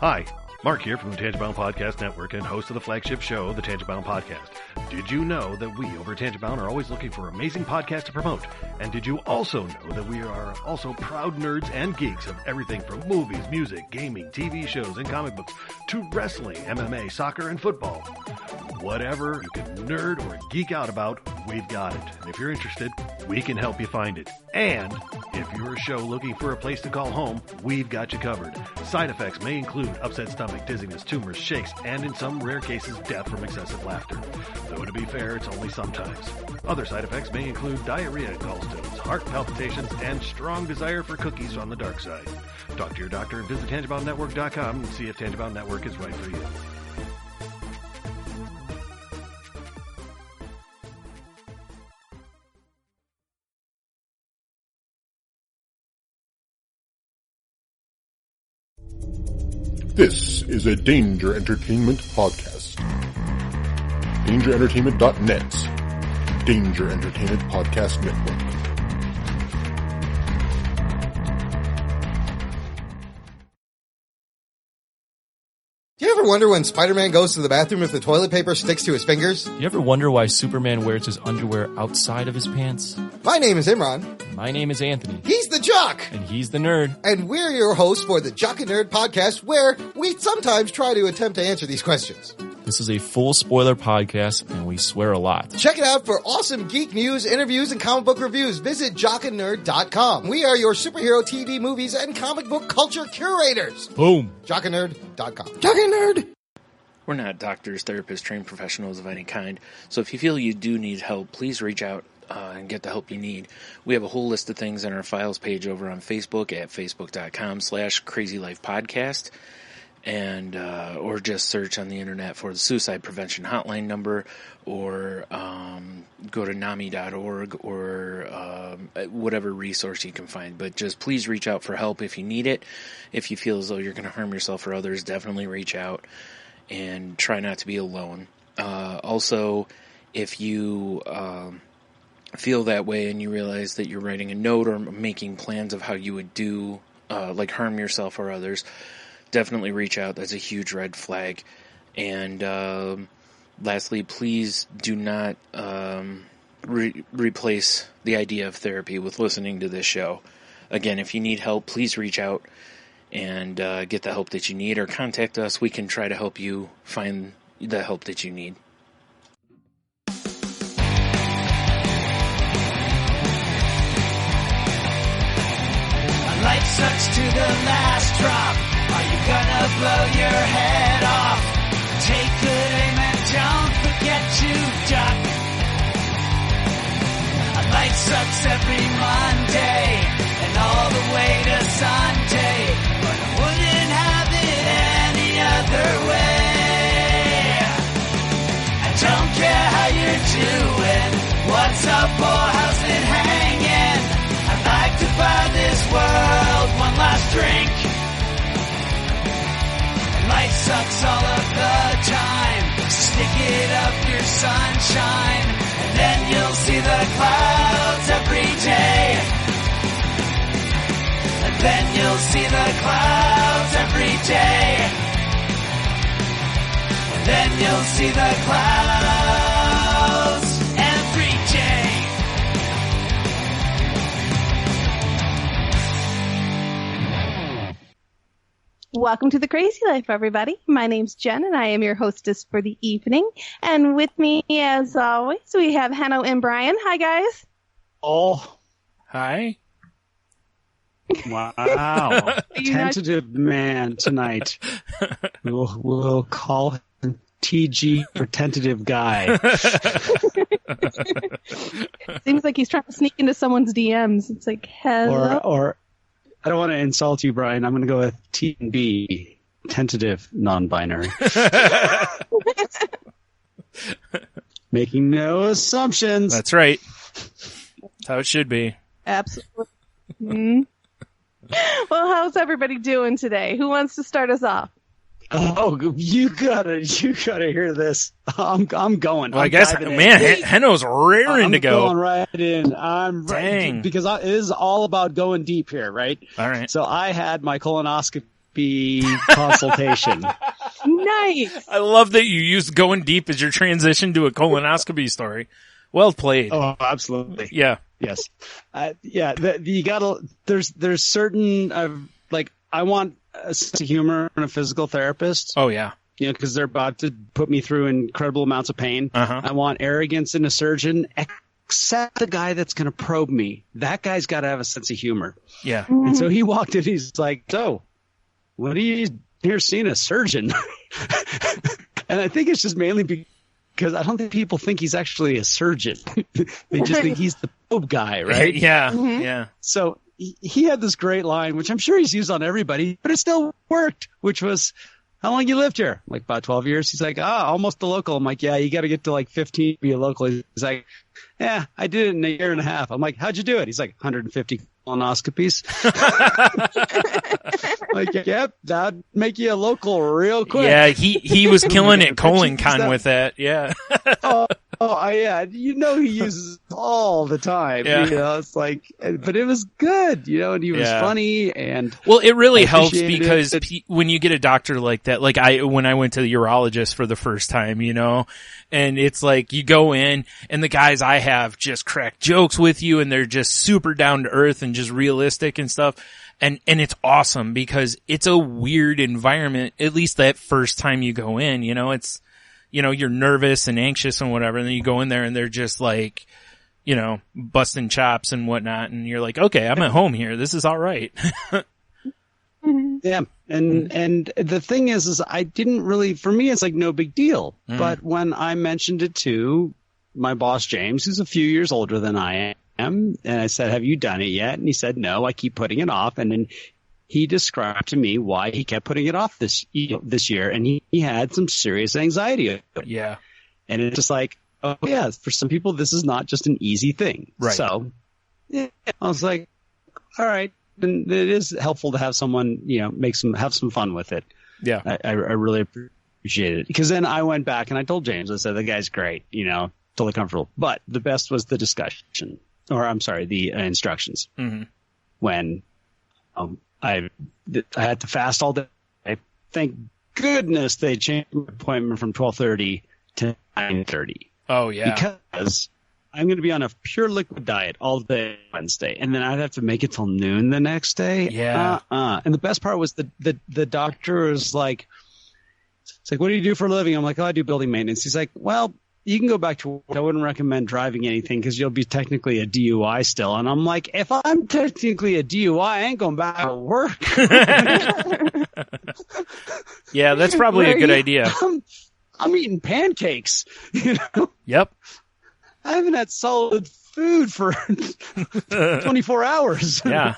Hi, Mark here from the Tangent-Bound Podcast Network and host of the flagship show, the Tangent-Bound Podcast. Did you know that we over at Tangent-Bound are always looking for amazing podcasts to promote? And did you also know that we are also proud nerds and geeks of everything from movies, music, gaming, TV shows, and comic books to wrestling, MMA, soccer, and football? Whatever you can nerd or geek out about, we've got it. And if you're interested, we can help you find it. And if you're a show looking for a place to call home, we've got you covered. Side effects may include upset stomach, dizziness, tumors, shakes, and in some rare cases, death from excessive laughter. Though to be fair, it's only sometimes. Other side effects may include diarrhea, gallstones, heart palpitations, and strong desire for cookies on the dark side. Talk to your doctor and visit TangentBoundNetwork.com and see if Tangent-Bound Network is right for you. This is a Danger Entertainment podcast. DangerEntertainment.net. Danger Entertainment Podcast Network. Do you ever wonder when Spider-Man goes to the bathroom if the toilet paper sticks to his fingers? You ever wonder why Superman wears his underwear outside of his pants? My name is Imran. My name is Anthony. He's the Jock! And he's the Nerd. And we're your hosts for the Jock and Nerd podcast, where we sometimes try to attempt to answer these questions. This is a full spoiler podcast, and we swear a lot. Check it out for awesome geek news, interviews, and comic book reviews. Visit jockandnerd.com. We are your superhero TV, movies, and comic book culture curators. Boom. Jockandnerd.com. Jock and Nerd! We're not doctors, therapists, trained professionals of any kind, so if you feel you do need help, please reach out and get the help you need. We have a whole list of things on our files page over on Facebook at facebook.com/crazylifepodcast, and or just search on the internet for the Suicide Prevention Hotline number, or go to NAMI.org, or whatever resource you can find. But just please reach out for help if you need it. If you feel as though you're going to harm yourself or others, definitely reach out and try not to be alone. Also, if you feel that way and you realize that you're writing a note or making plans of how you would do, like harm yourself or others, definitely reach out. That's a huge red flag. And lastly, please do not replace the idea of therapy with listening to this show. Again, if you need help, please reach out and get the help that you need, or contact us. We can try to help you find the help that you need. Life sucks to the last drop. Are you gonna blow your head off? Take good aim and don't forget to duck. Life sucks every Monday and all the way to Sunday, but I wouldn't have it any other way. I don't care how you're doing, what's up or how's it hanging. I'd like to buy this world one last drink. Life sucks all of the time. Stick it up your sunshine, and then you'll see the clouds every day. And then you'll see the clouds every day. And then you'll see the clouds every day. Welcome to The Crazy Life, everybody. My name's Jen, and I am your hostess for the evening. And with me, as always, we have Hanno and Brian. Hi, guys. Oh. Hi. Wow. Tentative man tonight. We'll call him TG for tentative guy. Seems like he's trying to sneak into someone's DMs. It's like, hello. Or I don't want to insult you, Brian. I'm going to go with TB, tentative non-binary. Making no assumptions. That's right. That's how it should be. Absolutely. Mm-hmm. Well, how's everybody doing today? Who wants to start us off? Oh, you gotta hear this. I'm going. Well, I guess, man, Henno's raring to go. I'm going right in. I'm Dang. right because it is all about going deep here, right? All right. So I had my colonoscopy colonoscopy consultation. Nice. I love that you used going deep as your transition to a colonoscopy story. Well played. Oh, absolutely. Yeah. Yes. Yeah. You gotta, there's certain, like, I want a sense of humor in a physical therapist. Oh, yeah. You know, because they're about to put me through incredible amounts of pain. Uh-huh. I want arrogance in a surgeon, except the guy that's going to probe me. That guy's got to have a sense of humor. Yeah. And so he walked in, he's like, so, what are you here seeing a surgeon? And I think it's just mainly because I don't think people think he's actually a surgeon. They just think he's the probe guy, right? Yeah. Yeah. So he had this great line, which I'm sure he's used on everybody, but it still worked, which was, how long you lived here? Like about 12 years. He's like, almost a local. I'm like, yeah, you got to get to like 15 to be a local. He's like, yeah, I did it in a year and a half. I'm like, how'd you do it? He's like, 150 colonoscopies. Like, yep, that'd make you a local real quick. Yeah, he was killing it ColonCon with that. Yeah. Yeah, you know he uses it all the time. Yeah. You know, it's like, but it was good, you know, and he was funny, and well, it really helps appreciated because it. when you get a doctor like that, like when I went to the urologist for the first time, you know, and it's like you go in and the guys I have just crack jokes with you and they're just super down to earth and just realistic and stuff. And it's awesome because it's a weird environment, at least that first time you go in, you know, it's, you know, you're nervous and anxious and whatever. And then you go in there and they're just like, you know, busting chops and whatnot. And you're like, okay, I'm at home here. This is all right. Yeah. And the thing is I didn't really, for me, it's like no big deal. But when I mentioned it to my boss, James, who's a few years older than I am, and I said, have you done it yet? And he said, no, I keep putting it off. And then he described to me why he kept putting it off this year. And he had some serious anxiety. Yeah. And it's just like, oh yeah, for some people, this is not just an easy thing. Right. So yeah, I was like, all right. And it is helpful to have someone, you know, have some fun with it. Yeah. I really appreciate it. Because then I went back and I told James, I said, the guy's great, you know, totally comfortable. But the best was the discussion, or I'm sorry, the instructions. Mm-hmm. When I had to fast all day. Thank goodness they changed my appointment from 12:30 to 9:30. Oh, yeah. Because I'm going to be on a pure liquid diet all day Wednesday, and then I'd have to make it till noon the next day. Yeah. And the best part was the doctor was like, it's like, what do you do for a living? I'm like, I do building maintenance. He's like, well, you can go back to work. I wouldn't recommend driving anything because you'll be technically a DUI still. And I'm like, if I'm technically a DUI, I ain't going back to work. Yeah, that's probably a good idea. I'm eating pancakes, you know? Yep. I haven't had solid food for 24 hours. Yeah.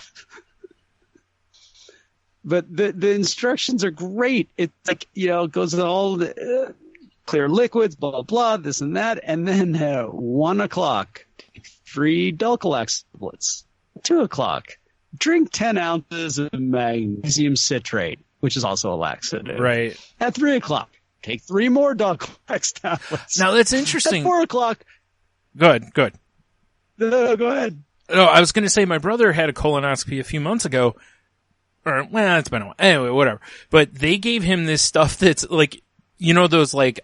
But the instructions are great. It's like, you know, it goes to all the clear liquids, blah, blah, blah, this and that. And then 1 o'clock, 3 Dulcolax tablets. 2 o'clock, drink 10 ounces of magnesium citrate, which is also a laxative. Right. At 3 o'clock, take 3 more Dulcolax tablets. Now, that's interesting. At 4 o'clock. Good. No, go ahead. No, I was going to say my brother had a colonoscopy a few months ago. Or, well, it's been a while. Anyway, whatever. But they gave him this stuff that's like, you know, those like,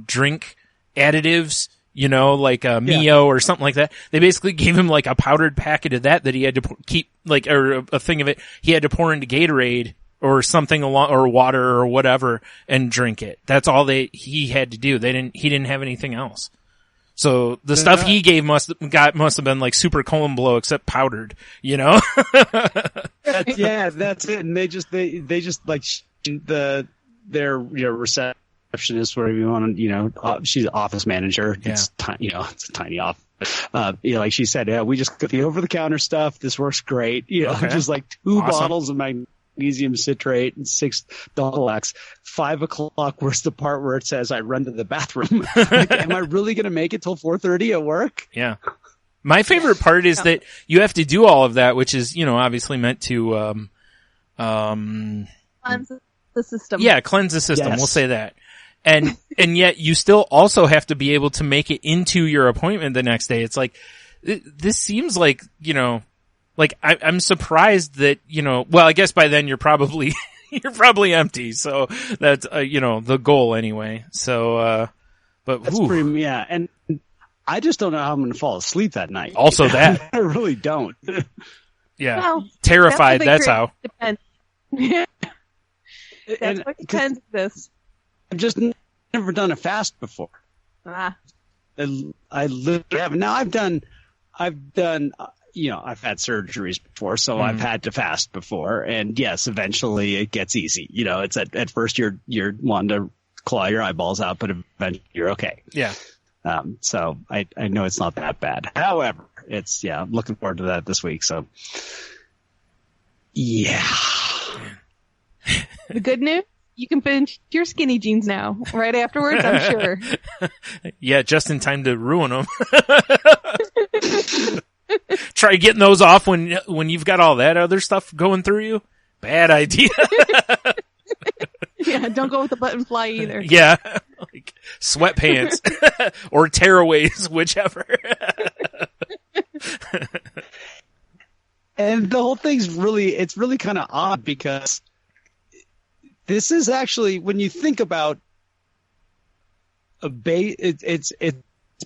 drink additives, you know, like Mio or something like that. They basically gave him like a powdered packet of that he had to keep, like, or a thing of it he had to pour into Gatorade or something along, or water or whatever, and drink it. That's all he had to do. He didn't have anything else. So the stuff he gave must have been like super colon blow, except powdered, you know? That's it. And they just like their, you know, receptionist, whatever you want to, you know, she's an office manager. Yeah. It's you know, it's a tiny office. You know, like she said, yeah, we just got the over the counter stuff. This works great. You know, just like 2 bottles of magnesium citrate and 6 Dulcolax. 5 o'clock, where's the part where it says I run to the bathroom? Like, am I really going to make it till 4:30 at work? Yeah. My favorite part is that you have to do all of that, which is, you know, obviously meant to, Cleanse the system. Yeah, cleanse the system. Yes. We'll say that. And yet you still also have to be able to make it into your appointment the next day. It's like, this seems like, you know, like I'm surprised that, you know, well, I guess by then you're probably, you're probably empty. So that's, the goal anyway. So, but that's pretty, yeah. And I just don't know how I'm going to fall asleep that night. Also that. I really don't. Yeah. Well, terrified. That's how. Depends. Yeah. That's And- what depends this. I've just never done a fast before. Ah. I literally haven't. Now I've done, I've had surgeries before, so I've had to fast before. And yes, eventually it gets easy. It's at first you're wanting to claw your eyeballs out, but eventually you're okay. Yeah. So I know it's not that bad. However, I'm looking forward to that this week. So yeah. The good news, you can finish your skinny jeans now. Right afterwards, I'm sure. Yeah, just in time to ruin them. Try getting those off when you've got all that other stuff going through you. Bad idea. Yeah, don't go with the button fly either. Yeah, like sweatpants or tearaways, whichever. And the whole thing's it's really kind of odd because this is actually, when you think about it's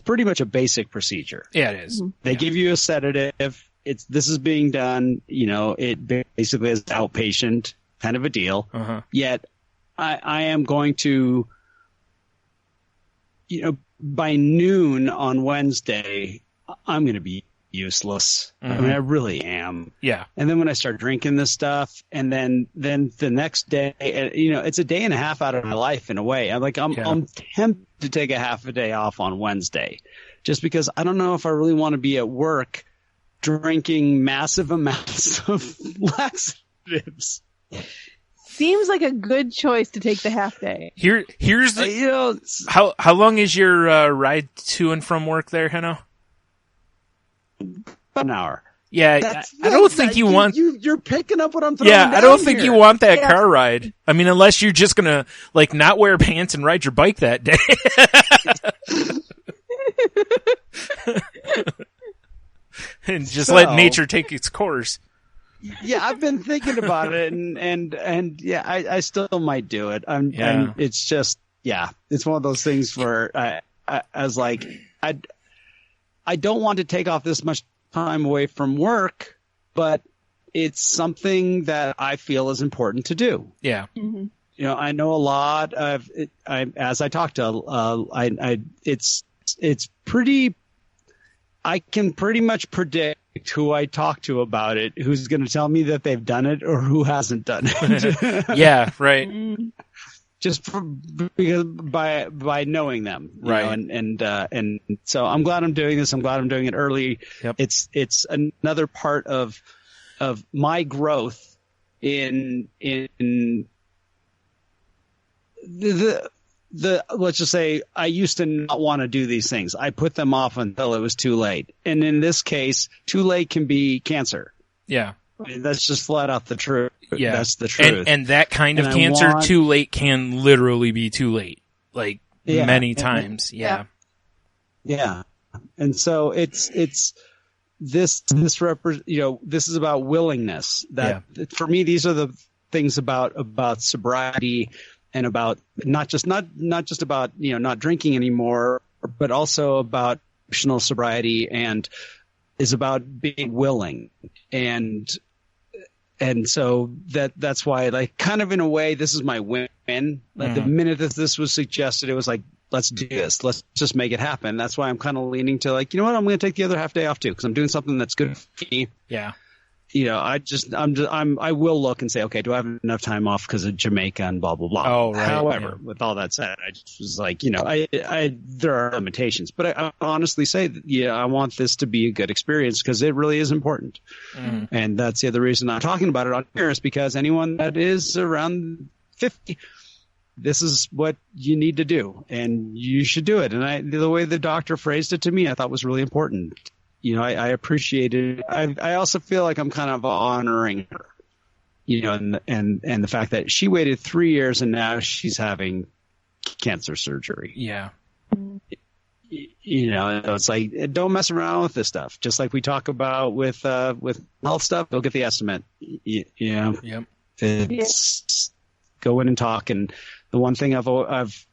pretty much a basic procedure. Yeah, it is. They give you a sedative. This is being done, it basically is outpatient kind of a deal. Uh-huh. Yet I am going to, by noon on Wednesday, I'm going to be useless. I mean, I really am. Yeah. And then when I start drinking this stuff, and then the next day, it's a day and a half out of my life in a way. I'm tempted to take a half a day off on Wednesday, just because I don't know if I really want to be at work drinking massive amounts of laxatives. Seems like a good choice to take the half day. Here's the how long is your ride to and from work there, Heno? An hour. Yeah, I don't think you want. You're picking up what I'm throwing. Yeah, I don't think here. you want that car ride. I mean, unless you're just gonna not wear pants and ride your bike that day. And just let nature take its course. Yeah, I've been thinking about it, and yeah, I still might do it. And it's just, it's one of those things where I was like, I don't want to take off this much time away from work, but it's something that I feel is important to do. Yeah. Mm-hmm. I know a lot of it. As I talk to, it's pretty. I can pretty much predict who I talk to about it, who's going to tell me that they've done it or who hasn't done it. Yeah, right. Just because by knowing them, right? And so I'm glad I'm doing this. I'm glad I'm doing it early. Yep. It's another part of my growth in the let's just say I used to not want to do these things. I put them off until it was too late. And in this case, too late can be cancer. Yeah. I mean, that's just flat out the truth. Yeah. That's the truth. And that kind of cancer, too late, can literally be too late. Many times. Yeah. Yeah. And so it's this is about willingness. For me, these are the things about sobriety, and about not just about not drinking anymore, but also about emotional sobriety, and is about being willing. And so that's why, kind of in a way, this is my win. The minute that this was suggested, it was like, let's do this. Let's just make it happen. That's why I'm kind of leaning to I'm going to take the other half day off too, because I'm doing something that's good for me. Yeah. I will look and say, okay, do I have enough time off because of Jamaica and blah, blah, blah. Oh, right. However, with all that said, I just was like, there are limitations, but I honestly say that, I want this to be a good experience because it really is important. And that's the other reason I'm talking about it on here, is because anyone that is around 50, this is what you need to do, and you should do it. And the way the doctor phrased it to me, I thought was really important. I appreciated it. I also feel like I'm kind of honoring her, and the fact that she waited 3 years and now she's having cancer surgery. Yeah. It's like, don't mess around with this stuff. Just like we talk about with health stuff, go get the estimate. Yep. go in and talk. And the one thing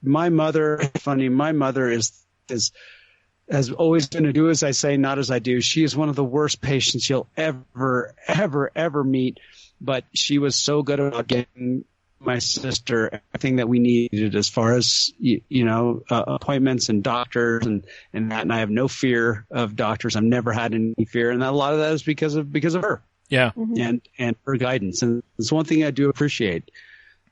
my mother has always been to do as I say, not as I do. She is one of the worst patients you'll ever, ever, ever meet. But she was so good about getting my sister everything that we needed as far as, appointments and doctors and that. And I have no fear of doctors. I've never had any fear. And a lot of that is because of her. Yeah. And her guidance. And it's one thing I do appreciate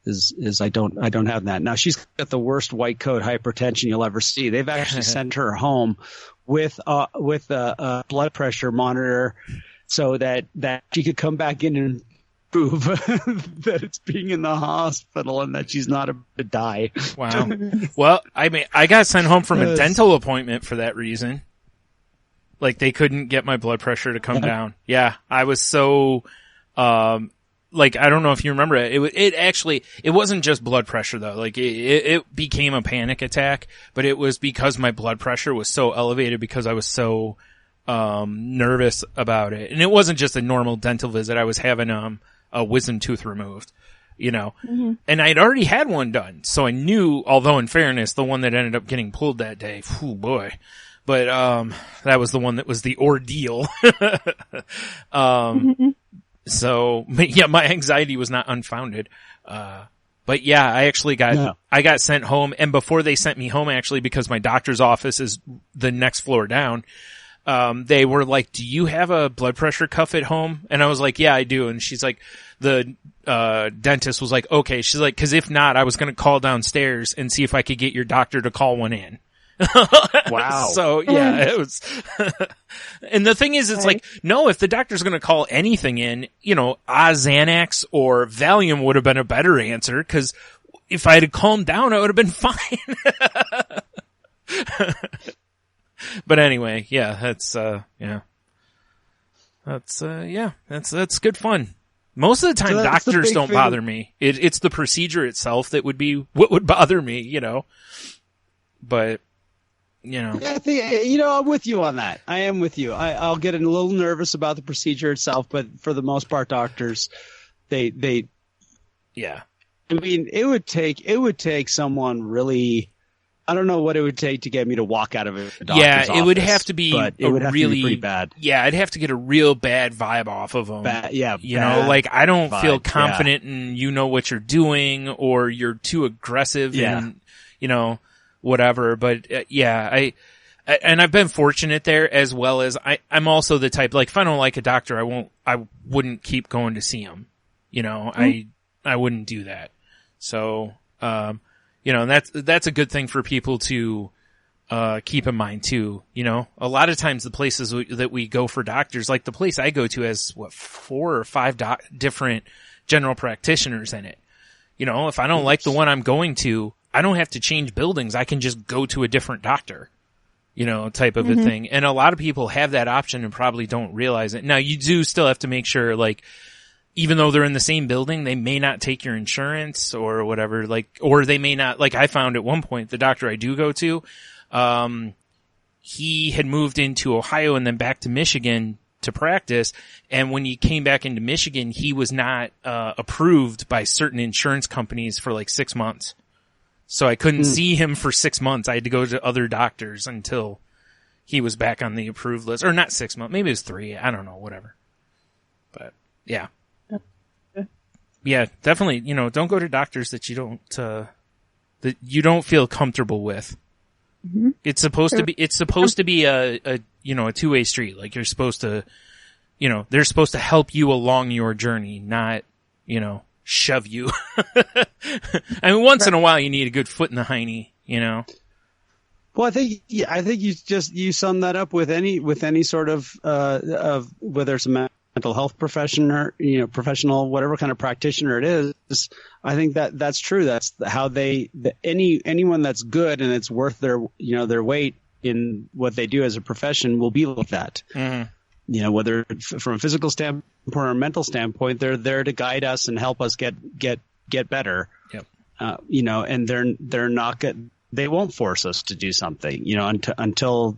is I don't have that. Now she's got the worst white coat hypertension you'll ever see. They've actually sent her home with a blood pressure monitor so that she could come back in and prove that it's being in the hospital and that she's not about to die. Wow. Well, I mean, I got sent home from a dental appointment for that reason. Like they couldn't get my blood pressure to come down. Yeah. I was so, I don't know if you remember it. It wasn't just blood pressure though. Like it became a panic attack, but it was because my blood pressure was so elevated because I was so, nervous about it. And it wasn't just a normal dental visit. I was having, a wisdom tooth removed, and I'd already had one done. So I knew, although in fairness, the one that ended up getting pulled that day, whew, boy, but, that was the one that was the ordeal. So, but yeah, my anxiety was not unfounded. But yeah, I actually I got sent home, and before they sent me home, actually, because my doctor's office is the next floor down, they were like, do you have a blood pressure cuff at home? And I was like, yeah, I do. And she's like, the dentist was like, okay. She's like, cause if not, I was going to call downstairs and see if I could get your doctor to call one in. Wow. So yeah, it was, and the thing is, it's like, no, if the doctor's going to call anything in, Xanax or Valium would have been a better answer. Cause if I had calmed down, I would have been fine. But anyway, yeah, that's good fun. Most of the time, doctors don't bother me. It's the procedure itself that would be what would bother me, But, Yeah, I think, I'm with you on that. I am with you. I'll get a little nervous about the procedure itself, but for the most part, doctors, they. Yeah. I mean, it would take someone really. I don't know what it would take to get me to walk out of a doctor's office. Yeah, it would have to be pretty bad. Yeah, I'd have to get a real bad vibe off of them. I don't feel confident in what you're doing, or you're too aggressive and, whatever. But and I've been fortunate there, as well as I'm also the type, like, if I don't like a doctor, I wouldn't keep going to see him. I wouldn't do that. So, and that's a good thing for people to, keep in mind too. A lot of times the places that we go for doctors, like the place I go to has 4 or 5 different general practitioners in it. If I don't like the one I'm going to, I don't have to change buildings. I can just go to a different doctor, type of a thing. And a lot of people have that option and probably don't realize it. Now, you do still have to make sure, like, even though they're in the same building, they may not take your insurance or whatever, or they may not, like I found at one point, the doctor I do go to, he had moved into Ohio and then back to Michigan to practice. And when he came back into Michigan, he was not, approved by certain insurance companies for like 6 months. So I couldn't see him for 6 months. I had to go to other doctors until he was back on the approved list, or not 6 months, maybe it was 3. I don't know, whatever. But yeah. Yeah, definitely. Don't go to doctors that you don't feel comfortable with. Mm-hmm. It's supposed to be a two-way street. Like, you're supposed to, they're supposed to help you along your journey, not, shove you. I mean, once in a while you need a good foot in the hiney, Well, I think you sum that up with any sort of whether it's a mental health professional, professional, whatever kind of practitioner it is. I think that's true. That's how anyone that's good and it's worth their weight in what they do as a profession will be like that. Mm-hmm. Whether from a physical standpoint or a mental standpoint, they're there to guide us and help us get better. Yep. And they won't force us to do something, until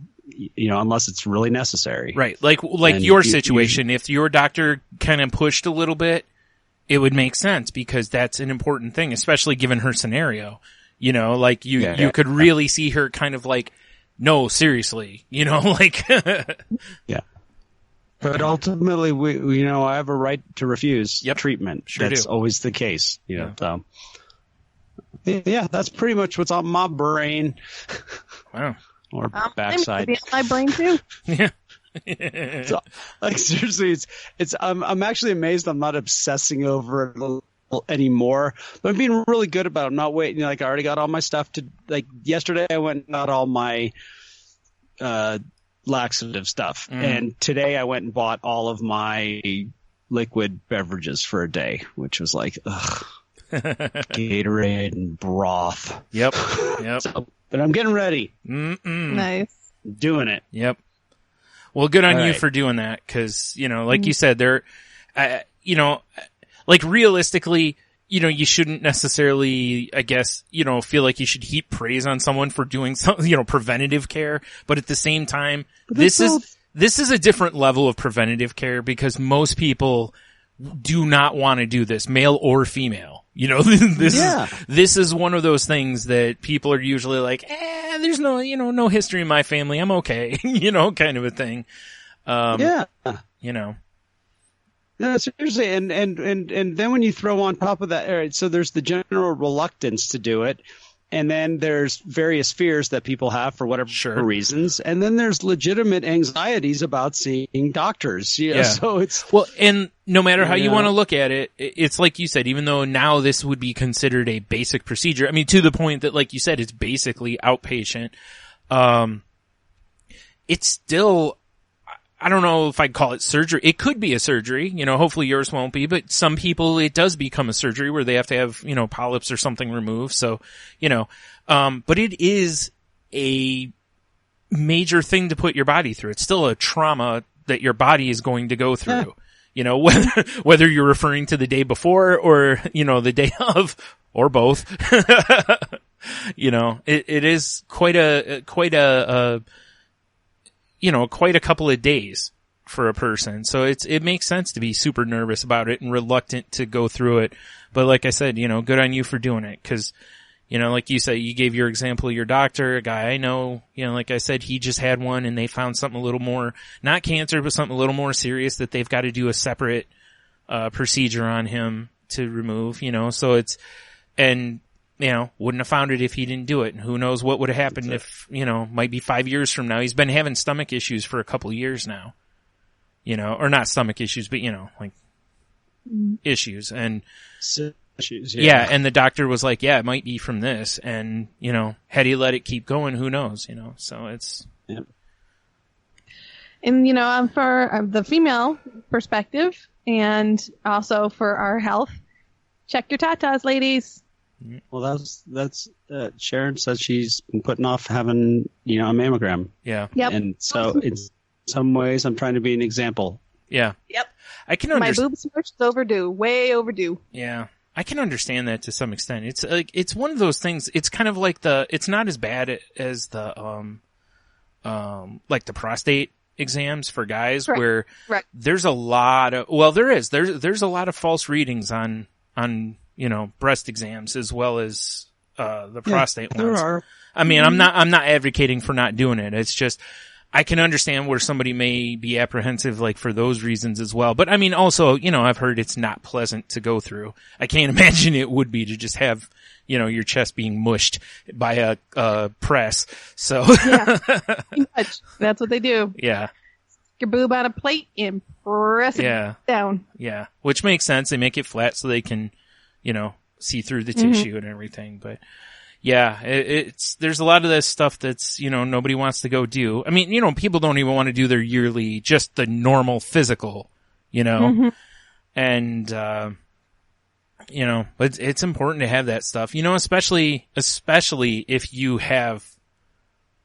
unless it's really necessary. Right. Like your situation, if your doctor kind of pushed a little bit it would make sense because that's an important thing, especially given her scenario. You know, like you could really see her kind of like, no, seriously, you know, like. Yeah. But ultimately, we I have a right to refuse treatment. Sure that's do. always the case, you know. So, yeah, that's pretty much what's on my brain. Wow. Or backside. Maybe on my brain too. Yeah. So, like seriously, it's I'm actually amazed I'm not obsessing over it anymore. But I'm being really good about it. I'm not waiting. Like I already got all my stuff to like yesterday. I went and got all my laxative stuff, and today I went and bought all of my liquid beverages for a day, which was like Gatorade and broth. Yep. So, but I'm getting ready. Nice. Doing it. Yep. Well, good on you for doing that, because, you know, like you said, there, you know, like realistically, you know, you shouldn't necessarily, I guess, you know, feel like you should heap praise on someone for doing some, you know, preventative care, but at the same time, this is a different level of preventative care because most people do not want to do this, male or female. You know, this is one of those things that people are usually like, there's no, you know, no history in my family. I'm okay. You know, kind of a thing. You know. No, seriously. And then when you throw on top of that, all right, so there's the general reluctance to do it. And then there's various fears that people have for whatever reasons. And then there's legitimate anxieties about seeing doctors. Yeah. So it's. Well, and no matter how you want to look at it, it's like you said, even though now this would be considered a basic procedure. I mean, to the point that, like you said, it's basically outpatient. It's still, I don't know if I'd call it surgery. It could be a surgery, you know, hopefully yours won't be, but some people it does become a surgery where they have to have, you know, polyps or something removed. So, you know, but it is a major thing to put your body through. It's still a trauma that your body is going to go through. Yeah. You know, whether you're referring to the day before or, you know, the day of or both, you know, it is quite a you know, quite a couple of days for a person. So it makes sense to be super nervous about it and reluctant to go through it. But like I said, you know, good on you for doing it. 'Cause, you know, like you said, you gave your example of your doctor, a guy I know, you know, like I said, he just had one and they found something a little more, not cancer, but something a little more serious that they've got to do a separate, procedure on him to remove, you know, so and, you know, wouldn't have found it if he didn't do it. And who knows what would have happened if, you know, might be 5 years from now. He's been having stomach issues for a couple of years now, you know, or not stomach issues, but, you know, like issues and issues. Yeah. And the doctor was like, yeah, it might be from this. And, you know, had he let it keep going, who knows, you know, so it's. Yeah. And, you know, for the female perspective and also for our health, check your tatas, ladies. Well, that's Sharon says she's been putting off having, you know, a mammogram. Yeah. Yep. And so in some ways I'm trying to be an example. Yeah. Yep. I can My boob search is overdue. Way overdue. Yeah. I can understand that to some extent. It's like, it's one of those things, it's kind of like it's not as bad as the, like the prostate exams for guys where there's a lot of, well, there's a lot of false readings on, you know, breast exams as well as, the prostate ones. There are. I mean, I'm not advocating for not doing it. It's just, I can understand where somebody may be apprehensive, like for those reasons as well. But I mean, also, you know, I've heard it's not pleasant to go through. I can't imagine it would be to just have, you know, your chest being mushed by a press. So. Yeah. Pretty much. That's what they do. Yeah. Your boob on a plate and press it down. Yeah. Which makes sense. They make it flat so they can, you know, see through the tissue and everything. But yeah, there's a lot of this stuff that's, you know, nobody wants to go do. I mean, you know, people don't even want to do their yearly, just the normal physical, you know, and, you know, but it's important to have that stuff, you know, especially if you have,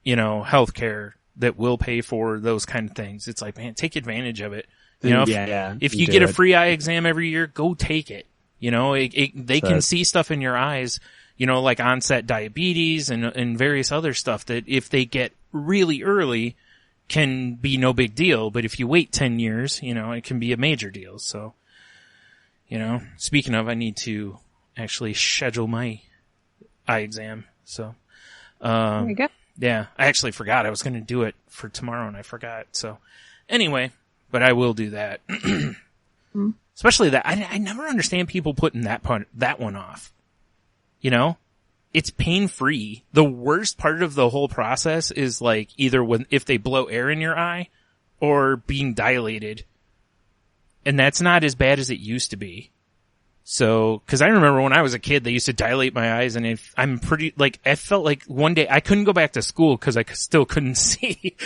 you know, healthcare that will pay for those kind of things. It's like, man, take advantage of it. You know, if you get a free eye exam every year, go take it. You know, they can see stuff in your eyes, you know, like onset diabetes and various other stuff that if they get really early can be no big deal. But if you wait 10 years, you know, it can be a major deal. So, You know, speaking of, I need to actually schedule my eye exam. So, there you go. Yeah, I actually forgot I was going to do it for tomorrow and I forgot. So anyway, but I will do that. Especially that. I never understand people putting that one off. You know, it's pain free. The worst part of the whole process is like either if they blow air in your eye or being dilated. And that's not as bad as it used to be. So, cause I remember when I was a kid, they used to dilate my eyes and I felt like one day I couldn't go back to school cause I still couldn't see.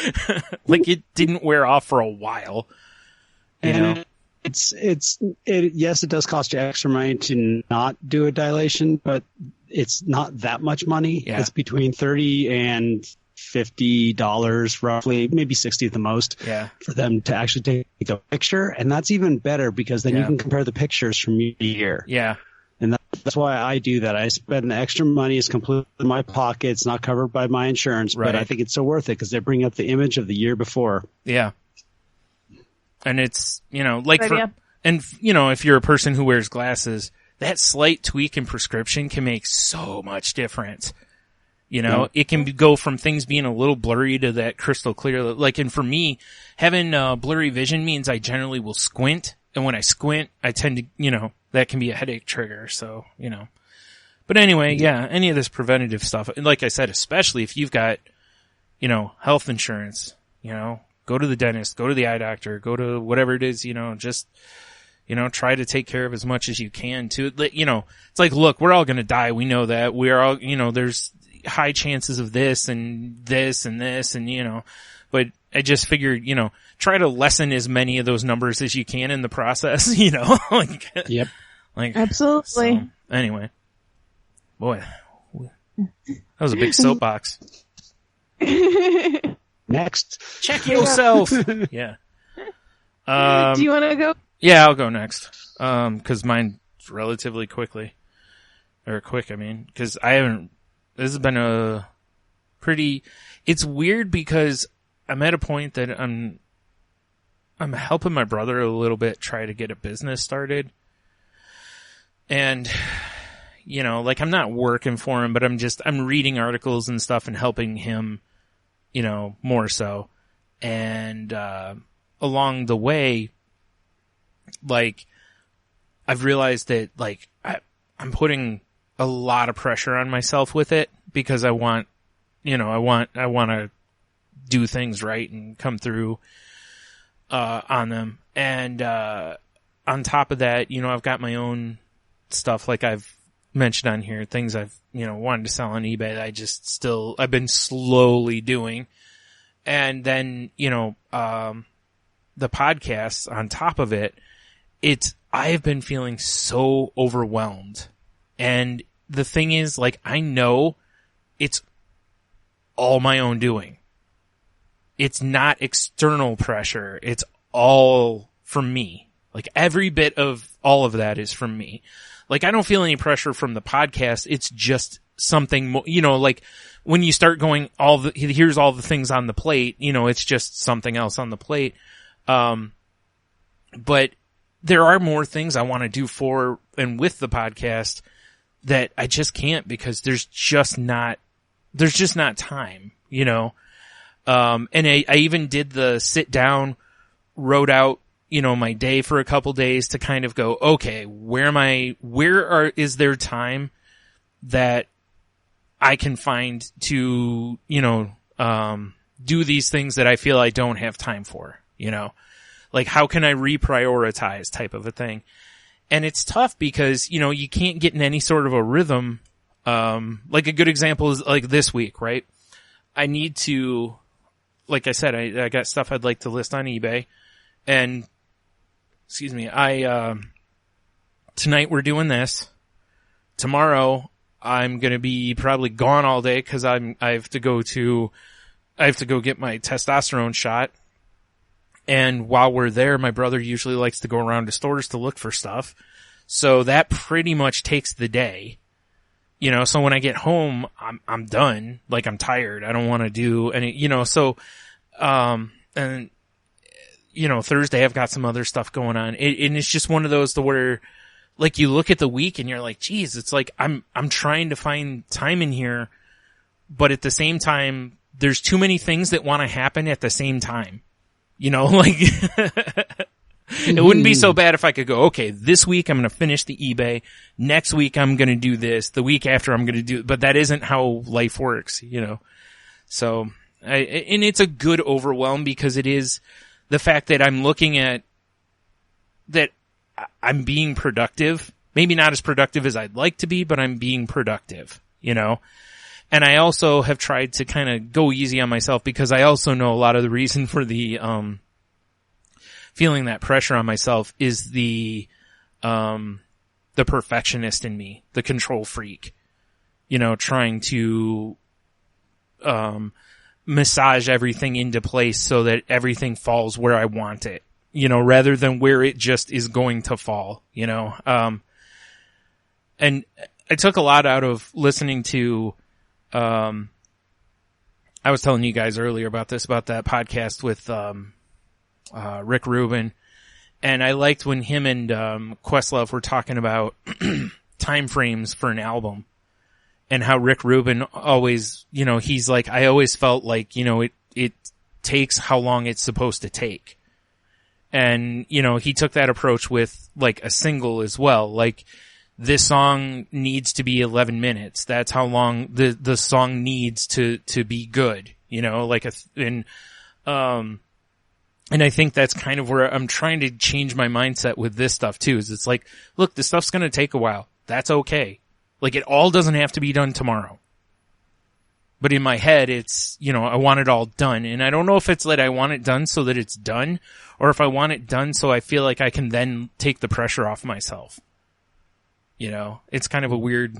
Like it didn't wear off for a while. You know? Yes, it does cost you extra money to not do a dilation, but it's not that much money. Yeah. It's between $30 and $50 roughly, maybe 60 at the most, for them to actually take a picture. And that's even better because then you can compare the pictures from year to year. Yeah. And that's why I do that. I spend the extra money. It's completely in my pocket. It's not covered by my insurance, but I think it's so worth it because they bring up the image of the year before. Yeah. And it's, you know, like and you know, if you're a person who wears glasses, that slight tweak in prescription can make so much difference. You know, it can go from things being a little blurry to that crystal clear. Like, and for me, having blurry vision means I generally will squint. And when I squint, I tend to, you know, that can be a headache trigger. So, you know, but anyway, any of this preventative stuff. And like I said, especially if you've got, you know, health insurance, you know, go to the dentist, go to the eye doctor, go to whatever it is, you know, just, you know, try to take care of as much as you can to, you know, it's like, look, we're all going to die. We know that. We are all, you know, there's high chances of this and this and this and, you know, but I just figured, you know, try to lessen as many of those numbers as you can in the process, you know, like, like, absolutely. So, anyway, boy, that was a big soapbox. Next. Check yourself. Yeah. Do you want to go? Yeah, I'll go next. Cause mine's relatively quick, I mean, cause this has been it's weird because I'm at a point that I'm helping my brother a little bit try to get a business started. And, you know, like I'm not working for him, but I'm reading articles and stuff and helping him, you know, more so. And, along the way, like, I've realized that, like, I'm putting a lot of pressure on myself with it because I want to do things right and come through, on them. And, on top of that, you know, I've got my own stuff like I've mentioned on here, things I've, you know, wanted to sell on eBay that I've been slowly doing. And then, you know, the podcasts on top of it, I've been feeling so overwhelmed. And the thing is, like, I know it's all my own doing. It's not external pressure. It's all from me. Like, every bit of all of that is from me. Like, I don't feel any pressure from the podcast. It's just something more, you know, like when you start going here's all the things on the plate, you know, it's just something else on the plate. But there are more things I want to do for and with the podcast that I just can't because there's just not time, you know? And I even did the sit down, wrote out, you know, my day for a couple days to kind of go, okay, is there time that I can find to, you know, do these things that I feel I don't have time for, you know? Like, how can I reprioritize type of a thing? And it's tough because, you know, you can't get in any sort of a rhythm. Like a good example is like this week, right? I need to, like I said, I got stuff I'd like to list on eBay. And, excuse me, tonight we're doing this. Tomorrow I'm going to be probably gone all day because I have to go get my testosterone shot. And while we're there, my brother usually likes to go around to stores to look for stuff. So that pretty much takes the day. You know, so when I get home, I'm done. Like, I'm tired. I don't want to do any, you know, so, and, you know, Thursday I've got some other stuff going on. And it's just one of those to where, like you look at the week and you're like, geez, it's like I'm trying to find time in here, but at the same time, there's too many things that want to happen at the same time. You know, like it wouldn't be so bad if I could go, okay, this week I'm going to finish the eBay. Next week I'm going to do this. The week after I'm going to do, but that isn't how life works, you know? So, and it's a good overwhelm because it is the fact that I'm looking at that I'm being productive. Maybe not as productive as I'd like to be, but I'm being productive, you know? And I also have tried to kind of go easy on myself because I also know a lot of the reason for the, feeling that pressure on myself is the perfectionist in me, the control freak, you know, trying to, massage everything into place so that everything falls where I want it, you know, rather than where it just is going to fall, you know? And I took a lot out of listening to, I was telling you guys earlier about that podcast with, Rick Rubin, and I liked when him and, Questlove were talking about time frames for an album and how Rick Rubin always, you know, he's like, I always felt like, you know, it takes how long it's supposed to take. And, you know, he took that approach with like a single as well. Like, this song needs to be 11 minutes. That's how long the song needs to be good, you know, like and I think that's kind of where I'm trying to change my mindset with this stuff too, is it's like, look, this stuff's going to take a while. That's okay. Like, it all doesn't have to be done tomorrow. But in my head, it's, you know, I want it all done. And I don't know if it's that I want it done so that it's done, or if I want it done so I feel like I can then take the pressure off myself. You know, it's kind of a weird,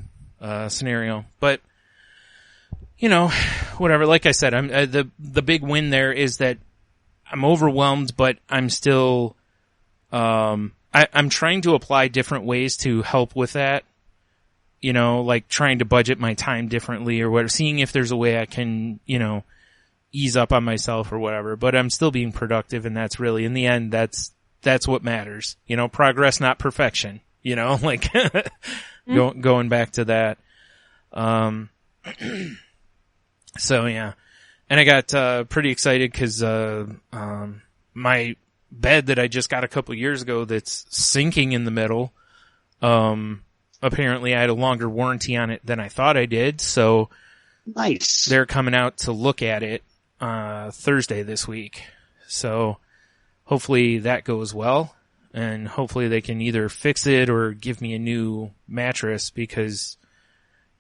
scenario, but, you know, whatever. Like I said, the big win there is that I'm overwhelmed, but I'm still, I'm trying to apply different ways to help with that. You know, like trying to budget my time differently or whatever, seeing if there's a way I can, you know, ease up on myself or whatever, but I'm still being productive, and that's really, in the end, that's what matters. You know, progress, not perfection. You know, like going back to that. So yeah. And I got pretty excited because my bed that I just got a couple years ago that's sinking in the middle, apparently I had a longer warranty on it than I thought I did, so nice. They're coming out to look at it Thursday this week. So hopefully that goes well. And hopefully they can either fix it or give me a new mattress because,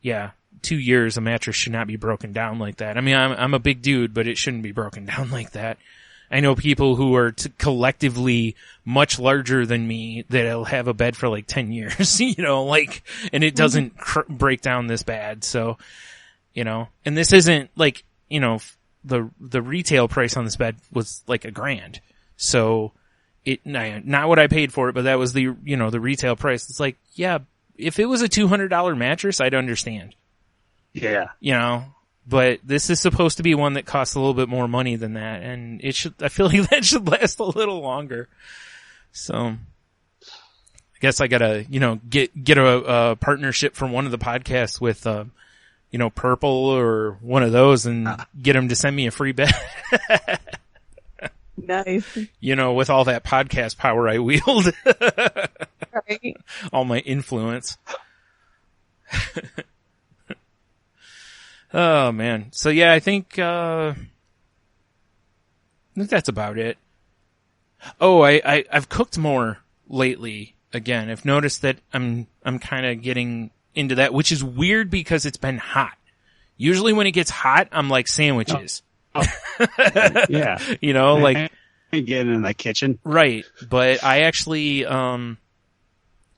yeah, 2 years a mattress should not be broken down like that. I mean, I'm a big dude, but it shouldn't be broken down like that. I know people who are collectively much larger than me that'll have a bed for like 10 years, you know, like, and it doesn't break down this bad. So, you know, and this isn't like, you know, the retail price on this bed was like $1,000. So, not what I paid for it, but that was the, you know, the retail price. It's like, yeah, if it was a $200 mattress, I'd understand. Yeah. You know, but this is supposed to be one that costs a little bit more money than that, and I feel like that should last a little longer. So, I guess I gotta, you know, get a partnership from one of the podcasts with, you know, Purple or one of those and get them to send me a free bed. Nice. You know, with all that podcast power I wield. Right. All my influence. Oh man. So yeah, I think that's about it. Oh, I've cooked more lately again. I've noticed that I'm kind of getting into that, which is weird because it's been hot. Usually when it gets hot, I'm like sandwiches. Oh. Yeah. You know, like getting in the kitchen. Right. But I actually, a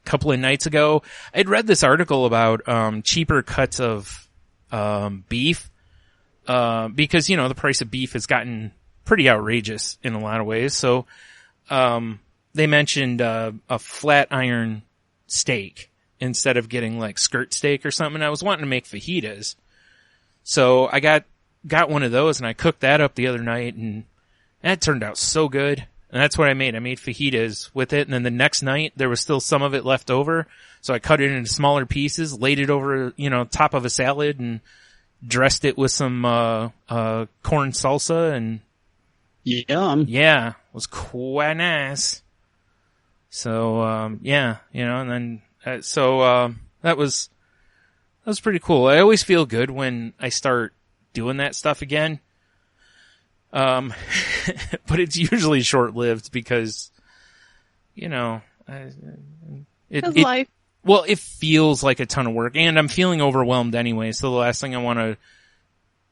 couple of nights ago, I'd read this article about, cheaper cuts of, beef, because, you know, the price of beef has gotten pretty outrageous in a lot of ways. So, they mentioned, a flat iron steak instead of getting like skirt steak or something. I was wanting to make fajitas. So I got one of those and I cooked that up the other night and that turned out so good. And that's what I made. I made fajitas with it. And then the next night, there was still some of it left over. So I cut it into smaller pieces, laid it over, top of a salad, and dressed it with some corn salsa. And yum. Yeah, it was quite nice. So, and then, that was pretty cool. I always feel good when I start doing that stuff again. But it's usually short-lived because, life. Well, it feels like a ton of work, and I'm feeling overwhelmed anyway. So the last thing I want to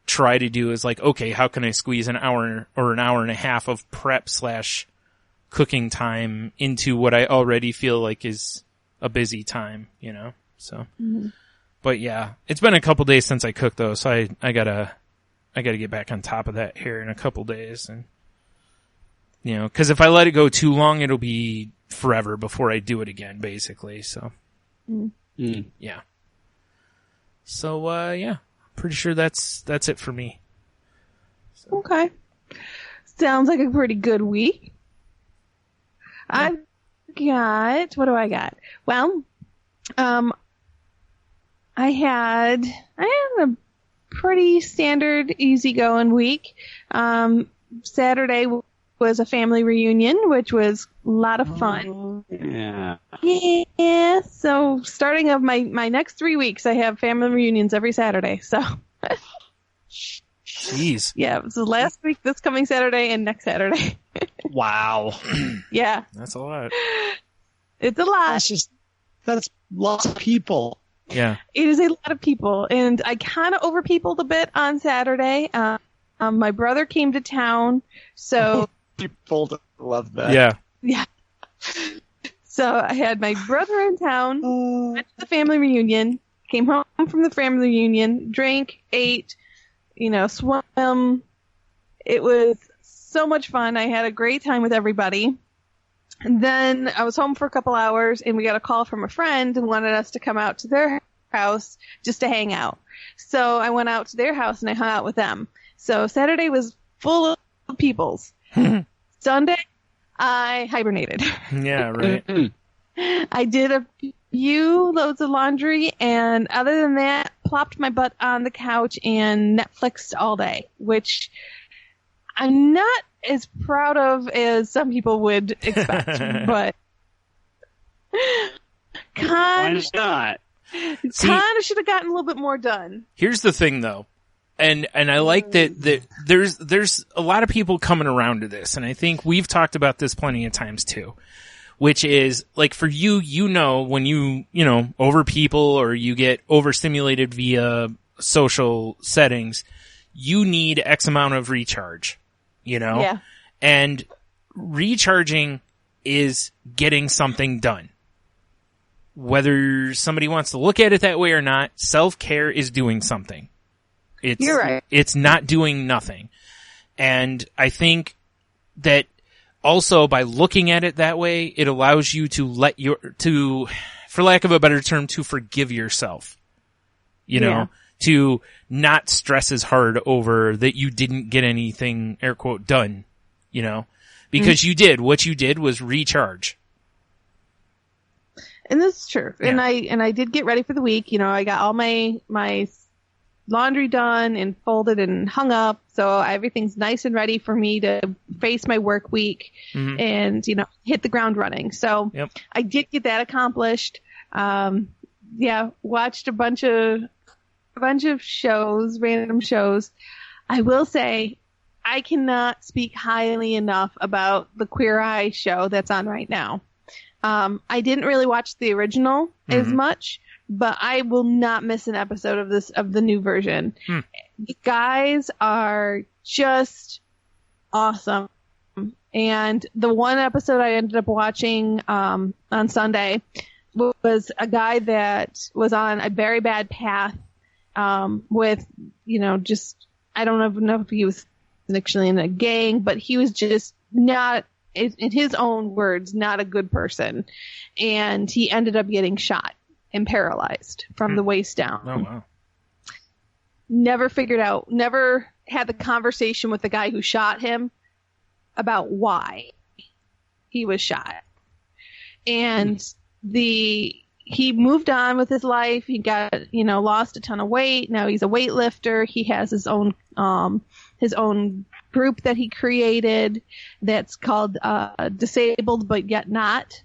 try to do is like, okay, how can I squeeze an hour or an hour and a half of prep / cooking time into what I already feel like is a busy time, So, But yeah, it's been a couple days since I cooked though, so I gotta get back on top of that here in a couple days, and because if I let it go too long, it'll be forever before I do it again, basically. So, yeah. So, pretty sure that's it for me. So. Okay, sounds like a pretty good week. Yeah. What do I got? Well, I had a pretty standard, easygoing week. Saturday was a family reunion, which was a lot of fun. Yeah. Yeah. So starting of my next 3 weeks, I have family reunions every Saturday. So. Jeez. Yeah. So last week, this coming Saturday, and next Saturday. Wow. Yeah. That's a lot. It's a lot. That's lots of people. Yeah. It is a lot of people, and I kind of overpeopled a bit on Saturday. My brother came to town, so people love that. Yeah. Yeah. So I had my brother in town, went to the family reunion, came home from the family reunion, drank, ate, swam. It was so much fun. I had a great time with everybody. And then I was home for a couple hours, and we got a call from a friend who wanted us to come out to their house just to hang out. So I went out to their house, and I hung out with them. So Saturday was full of peoples. Sunday, I hibernated. Yeah, right. I did a few loads of laundry, and other than that, plopped my butt on the couch and Netflixed all day, which I'm not as proud of as some people would expect, but kind of should have gotten a little bit more done. Here's the thing, though, and I like that there's a lot of people coming around to this, and I think we've talked about this plenty of times too, which is like for you, when you over people or you get overstimulated via social settings, you need X amount of recharge. Yeah. And recharging is getting something done. Whether somebody wants to look at it that way or not, self-care is doing something. You're right. It's not doing nothing. And I think that also by looking at it that way, it allows you to for lack of a better term, to forgive yourself. To not stress as hard over that you didn't get anything, air quote, done, because you did. What you did was recharge. And this is true. Yeah. And I did get ready for the week. I got all my laundry done and folded and hung up. So everything's nice and ready for me to face my work week and, hit the ground running. So yep. I did get that accomplished. Watched a bunch of shows, random shows. I will say I cannot speak highly enough about the Queer Eye show that's on right now. I didn't really watch the original as much, but I will not miss an episode of the new version. The guys are just awesome. And the one episode I ended up watching on Sunday was a guy that was on a very bad path with, just, I don't know if he was actually in a gang, but he was just not, in his own words, not a good person. And he ended up getting shot and paralyzed from the waist down. Oh, wow. Never had the conversation with the guy who shot him about why. he was shot. And he moved on with his life. He got, lost a ton of weight. Now he's a weightlifter. He has his own group that he created that's called Disabled But Yet Not.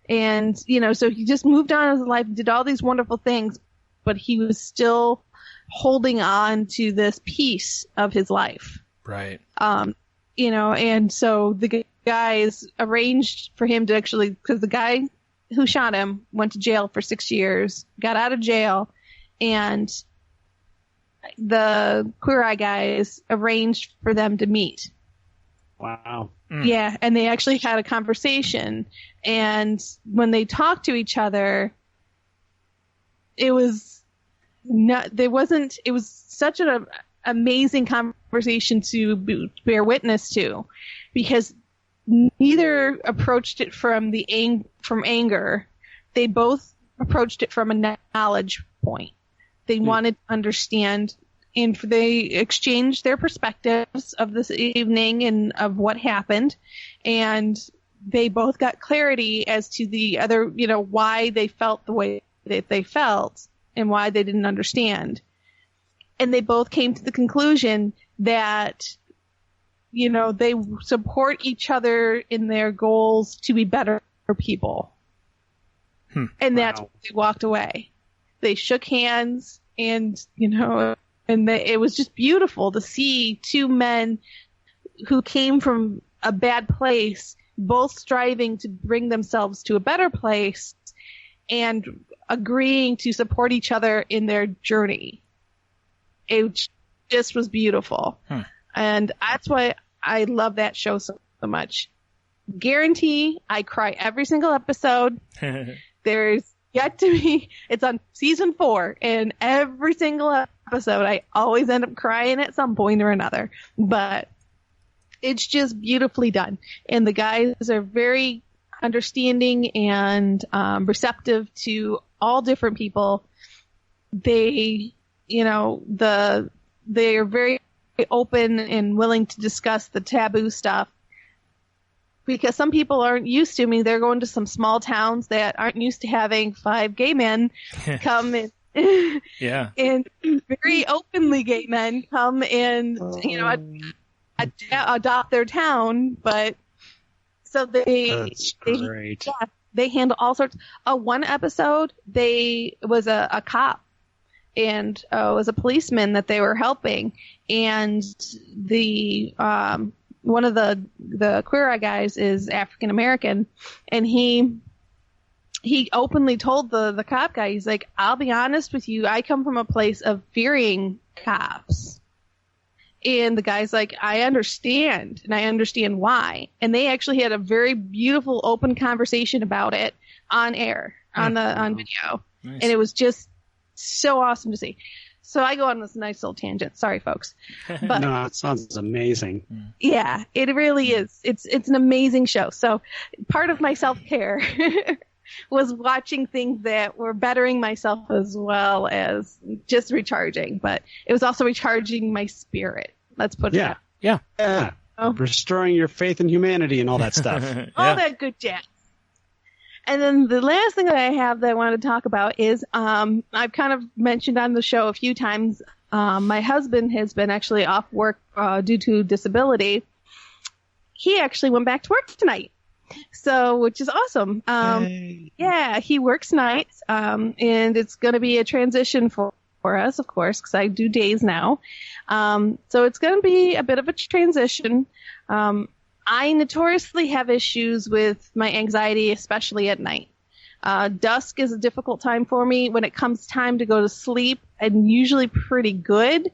And, so he just moved on in his life, did all these wonderful things, but he was still holding on to this piece of his life. Right. And so the guys arranged for him to actually, because the guy who shot him went to jail for 6 years, got out of jail, and the Queer Eye guys arranged for them to meet. Wow. Yeah, and they actually had a conversation, and when they talked to each other, it was such an amazing conversation to bear witness to, because neither approached it from anger. They both approached it from a knowledge point. They wanted to understand, and they exchanged their perspectives of this evening and of what happened, and they both got clarity as to the other, why they felt the way that they felt and why they didn't understand. And they both came to the conclusion that, they support each other in their goals to be better people. And that's why they walked away. They shook hands, and, it was just beautiful to see two men who came from a bad place, both striving to bring themselves to a better place and agreeing to support each other in their journey. It just was beautiful. And that's why I love that show so much. Guarantee I cry every single episode. There's yet to be, it's on season 4, and every single episode I always end up crying at some point or another. But it's just beautifully done. And the guys are very understanding and receptive to all different people. They, they are very open and willing to discuss the taboo stuff, because some people aren't used to. They're going to some small towns that aren't used to having 5 gay men come in. Yeah. And very openly gay men come and, adopt their town. But so they handle all sorts. One episode, they was a cop, and was a policeman that they were helping, and the one of the Queer Eye guys is African American, and he openly told the cop guy, he's like, I'll be honest with you, I come from a place of fearing cops. And the guy's like, I understand, and I understand why. And they actually had a very beautiful, open conversation about it on air, on video. Nice. And it was just so awesome to see. So I go on this nice little tangent. Sorry, folks. But no, it sounds amazing. Yeah, it really is. It's an amazing show. So part of my self-care was watching things that were bettering myself as well as just recharging. But it was also recharging my spirit. Let's put it that. Yeah. Restoring your faith in humanity and all that stuff. All that good jazz. And then the last thing that I have that I wanted to talk about is I've kind of mentioned on the show a few times, my husband has been actually off work due to disability. He actually went back to work tonight, which is awesome. Yeah, he works nights, and it's going to be a transition for us, of course, because I do days now. So it's going to be a bit of a transition. I notoriously have issues with my anxiety, especially at night. Dusk is a difficult time for me. When it comes time to go to sleep, I'm usually pretty good,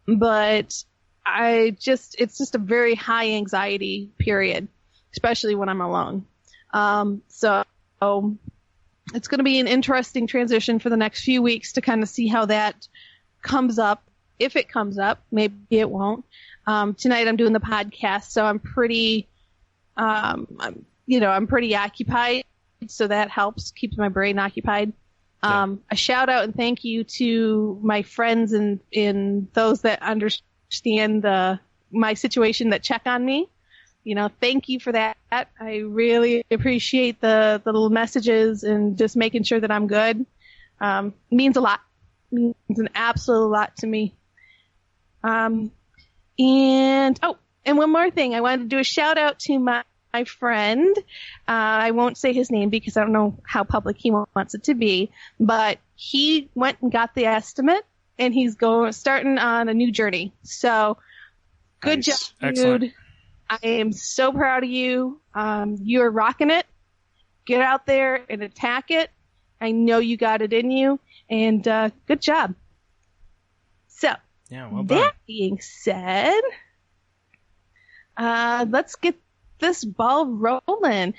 but it's just a very high anxiety period, especially when I'm alone. So it's going to be an interesting transition for the next few weeks to kind of see how that comes up. If it comes up, maybe it won't. Tonight I'm doing the podcast, so I'm pretty, I'm pretty occupied, so that helps, keeps my brain occupied. A shout out and thank you to my friends and those that understand my situation that check on me. thank you for that. I really appreciate the little messages and just making sure that I'm good. Means a lot. Means an absolute lot to me. And one more thing. I wanted to do a shout out to my friend. I won't say his name because I don't know how public he wants it to be, but he went and got the estimate and he's starting on a new journey. So good job, dude. I am so proud of you. You're rocking it. Get out there and attack it. I know you got it in you, and good job. So, that being said, let's get this ball rolling.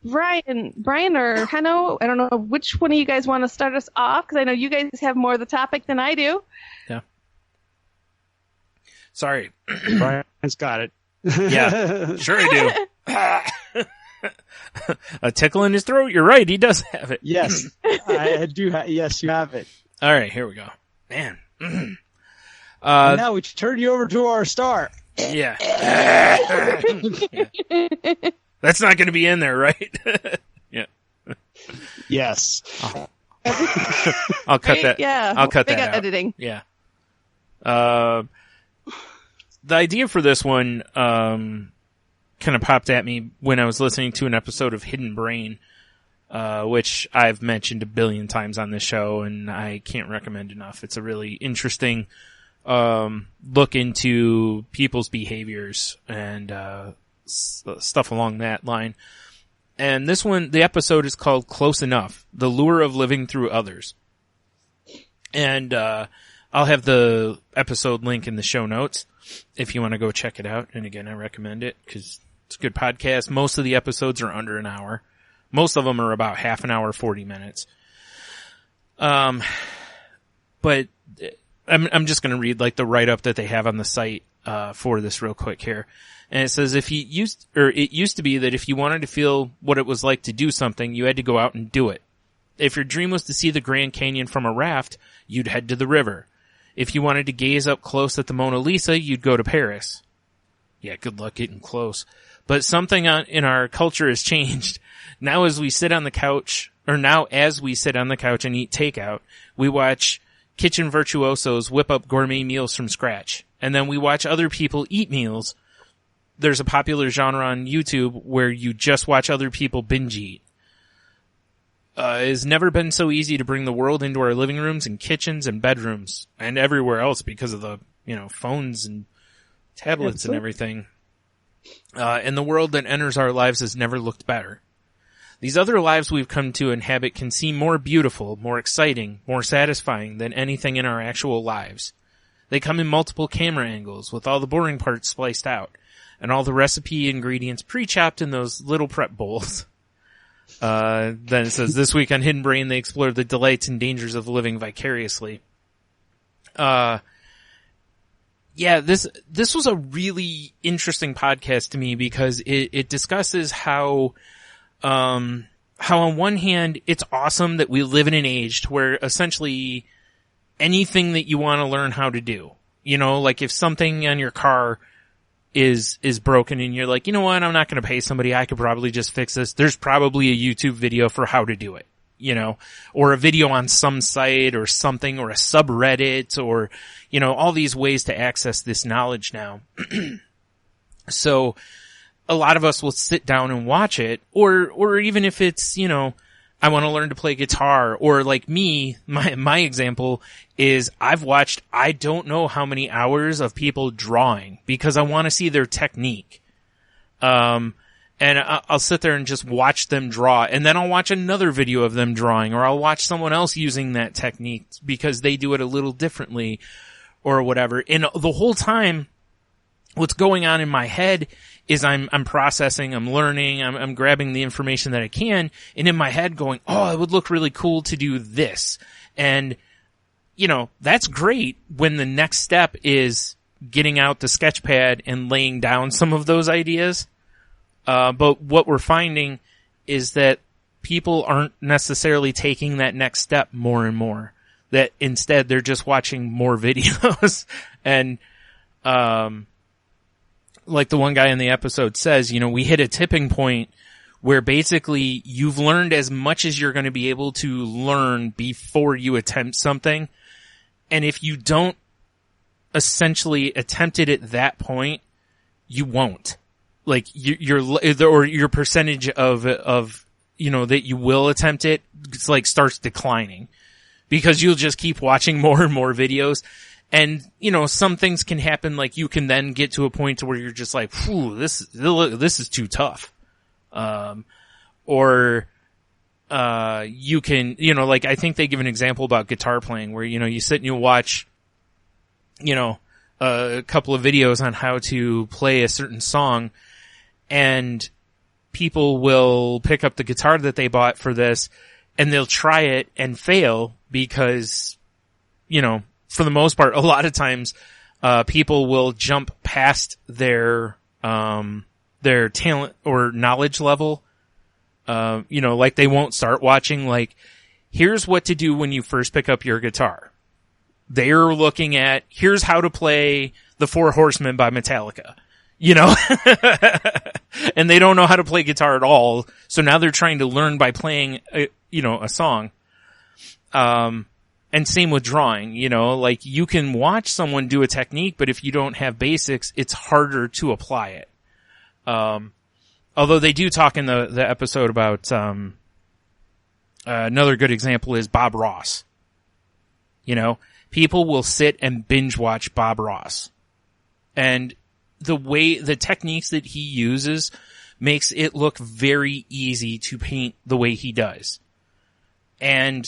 Brian or Hanno, I don't know which one of you guys want to start us off, because I know you guys have more of the topic than I do. Yeah. Sorry. Brian's got it. Yeah, sure I do. A tickle in his throat. You're right. He does have it. Yes, I do. Yes, you have it. All right, here we go. Man. Now we turn you over to our star. Yeah. Yeah. That's not going to be in there, right? Yeah. Yes. I'll cut that. Yeah. I'll cut that out. Editing. Yeah. The idea for this one kind of popped at me when I was listening to an episode of Hidden Brain, which I've mentioned a billion times on this show, and I can't recommend enough. It's a really interesting look into people's behaviors and stuff along that line. And this one, the episode is called Close Enough, The Lure of Living Through Others. And I'll have the episode link in the show notes if you want to go check it out. And again, I recommend it because it's a good podcast. Most of the episodes are under an hour. Most of them are about half an hour, 40 minutes. But I'm just going to read like the write-up that they have on the site for this real quick here. And it says it used to be that if you wanted to feel what it was like to do something, you had to go out and do it. If your dream was to see the Grand Canyon from a raft, you'd head to the river. If you wanted to gaze up close at the Mona Lisa, you'd go to Paris. Yeah, good luck getting close. But something in our culture has changed. Now as we sit on the couch and eat takeout, we watch kitchen virtuosos whip up gourmet meals from scratch. And then we watch other people eat meals. There's a popular genre on YouTube where you just watch other people binge eat. It's never been so easy to bring the world into our living rooms and kitchens and bedrooms and everywhere else because of the, phones and tablets and everything. And the world that enters our lives has never looked better. These other lives we've come to inhabit can seem more beautiful, more exciting, more satisfying than anything in our actual lives. They come in multiple camera angles with all the boring parts spliced out and all the recipe ingredients pre-chopped in those little prep bowls. Then it says, this week on Hidden Brain, they explore the delights and dangers of living vicariously. Yeah, this was a really interesting podcast to me because it discusses how on one hand, it's awesome that we live in an age where essentially anything that you want to learn how to do, like if something on your car is broken and you're like, you know what, I'm not going to pay somebody. I could probably just fix this. There's probably a YouTube video for how to do it, or a video on some site or something, or a subreddit, or, all these ways to access this knowledge now. So a lot of us will sit down and watch it, or even if it's, I want to learn to play guitar, or like me, my example is I've watched I don't know how many hours of people drawing because I want to see their technique. And I'll sit there and just watch them draw, and then I'll watch another video of them drawing, or I'll watch someone else using that technique because they do it a little differently or whatever. And the whole time, what's going on in my head is I'm processing, I'm learning, I'm grabbing the information that I can, and in my head going, oh, it would look really cool to do this. And, that's great when the next step is getting out the sketch pad and laying down some of those ideas. But what we're finding is that people aren't necessarily taking that next step more and more. That instead they're just watching more videos and, like the one guy in the episode says, you know, we hit a tipping point where basically you've learned as much as you're going to be able to learn before you attempt something. And if you don't essentially attempt it at that point, you won't. Like your percentage of, you know, that you will attempt it, it's like starts declining because you'll just keep watching more and more videos. And, you know, some things can happen, like you can then get to a point to where you're just like, phew, this is too tough. You can, you know, like I think they give an example about guitar playing where, you know, you sit and you watch, you know, a couple of videos on how to play a certain song, and people will pick up the guitar that they bought for this and they'll try it and fail because, you know, for the most part, a lot of times, people will jump past their talent or knowledge level. You know, like they won't start watching, like, here's what to do when you first pick up your guitar. They're looking at, here's how to play The Four Horsemen by Metallica, you know? And they don't know how to play guitar at all. So now they're trying to learn by playing, a song. And same with drawing, you know, like you can watch someone do a technique, but if you don't have basics, it's harder to apply it. Although they do talk in the episode about, another good example is Bob Ross. You know, people will sit and binge watch Bob Ross. And the techniques that he uses makes it look very easy to paint the way he does. And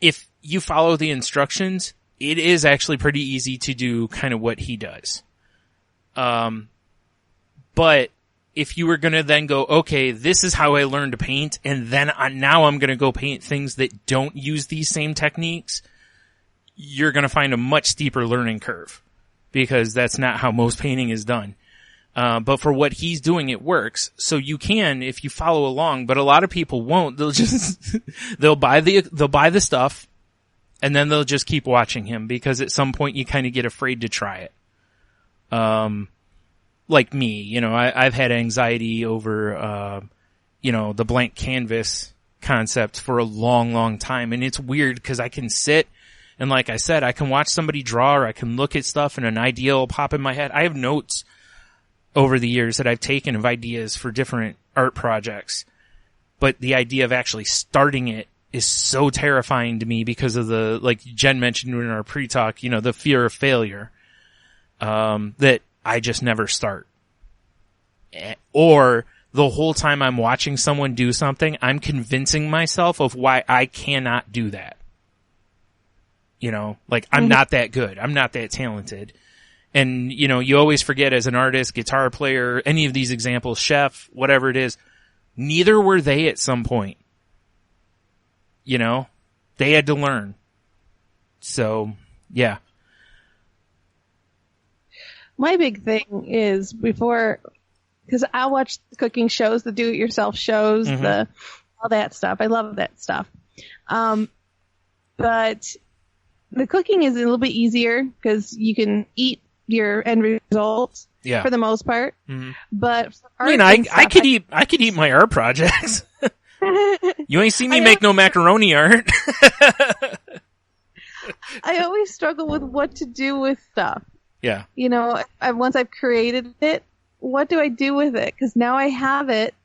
if you follow the instructions, it is actually pretty easy to do kind of what he does. But if you were going to then go, okay, this is how I learned to paint, and then now I'm going to go paint things that don't use these same techniques, you're going to find a much steeper learning curve because that's not how most painting is done. But for what he's doing, it works. So you can, if you follow along, but a lot of people won't. They'll just, they'll buy the stuff and then they'll just keep watching him because at some point you kind of get afraid to try it. Like me, you know, I've had anxiety over, the blank canvas concept for a long, long time. And it's weird because I can sit and like I said, I can watch somebody draw or I can look at stuff and an idea will pop in my head. I have notes over the years that I've taken of ideas for different art projects. But the idea of actually starting it is so terrifying to me because of the, like Jen mentioned in our pre-talk, you know, the fear of failure, that I just never start. Or the whole time I'm watching someone do something, I'm convincing myself of why I cannot do that. You know, like I'm not that good. I'm not that talented. And, you know, you always forget as an artist, guitar player, any of these examples, chef, whatever it is, neither were they at some point. You know, they had to learn. So, yeah. My big thing is because I watch the cooking shows, the do-it-yourself shows, all that stuff. I love that stuff. But the cooking is a little bit easier because you can eat your end results for the most part. Mm-hmm. But for art I could eat my art projects. You ain't seen me make no macaroni art. I always struggle with what to do with stuff. Yeah. You know, once I've created it, what do I do with it? Because now I have it,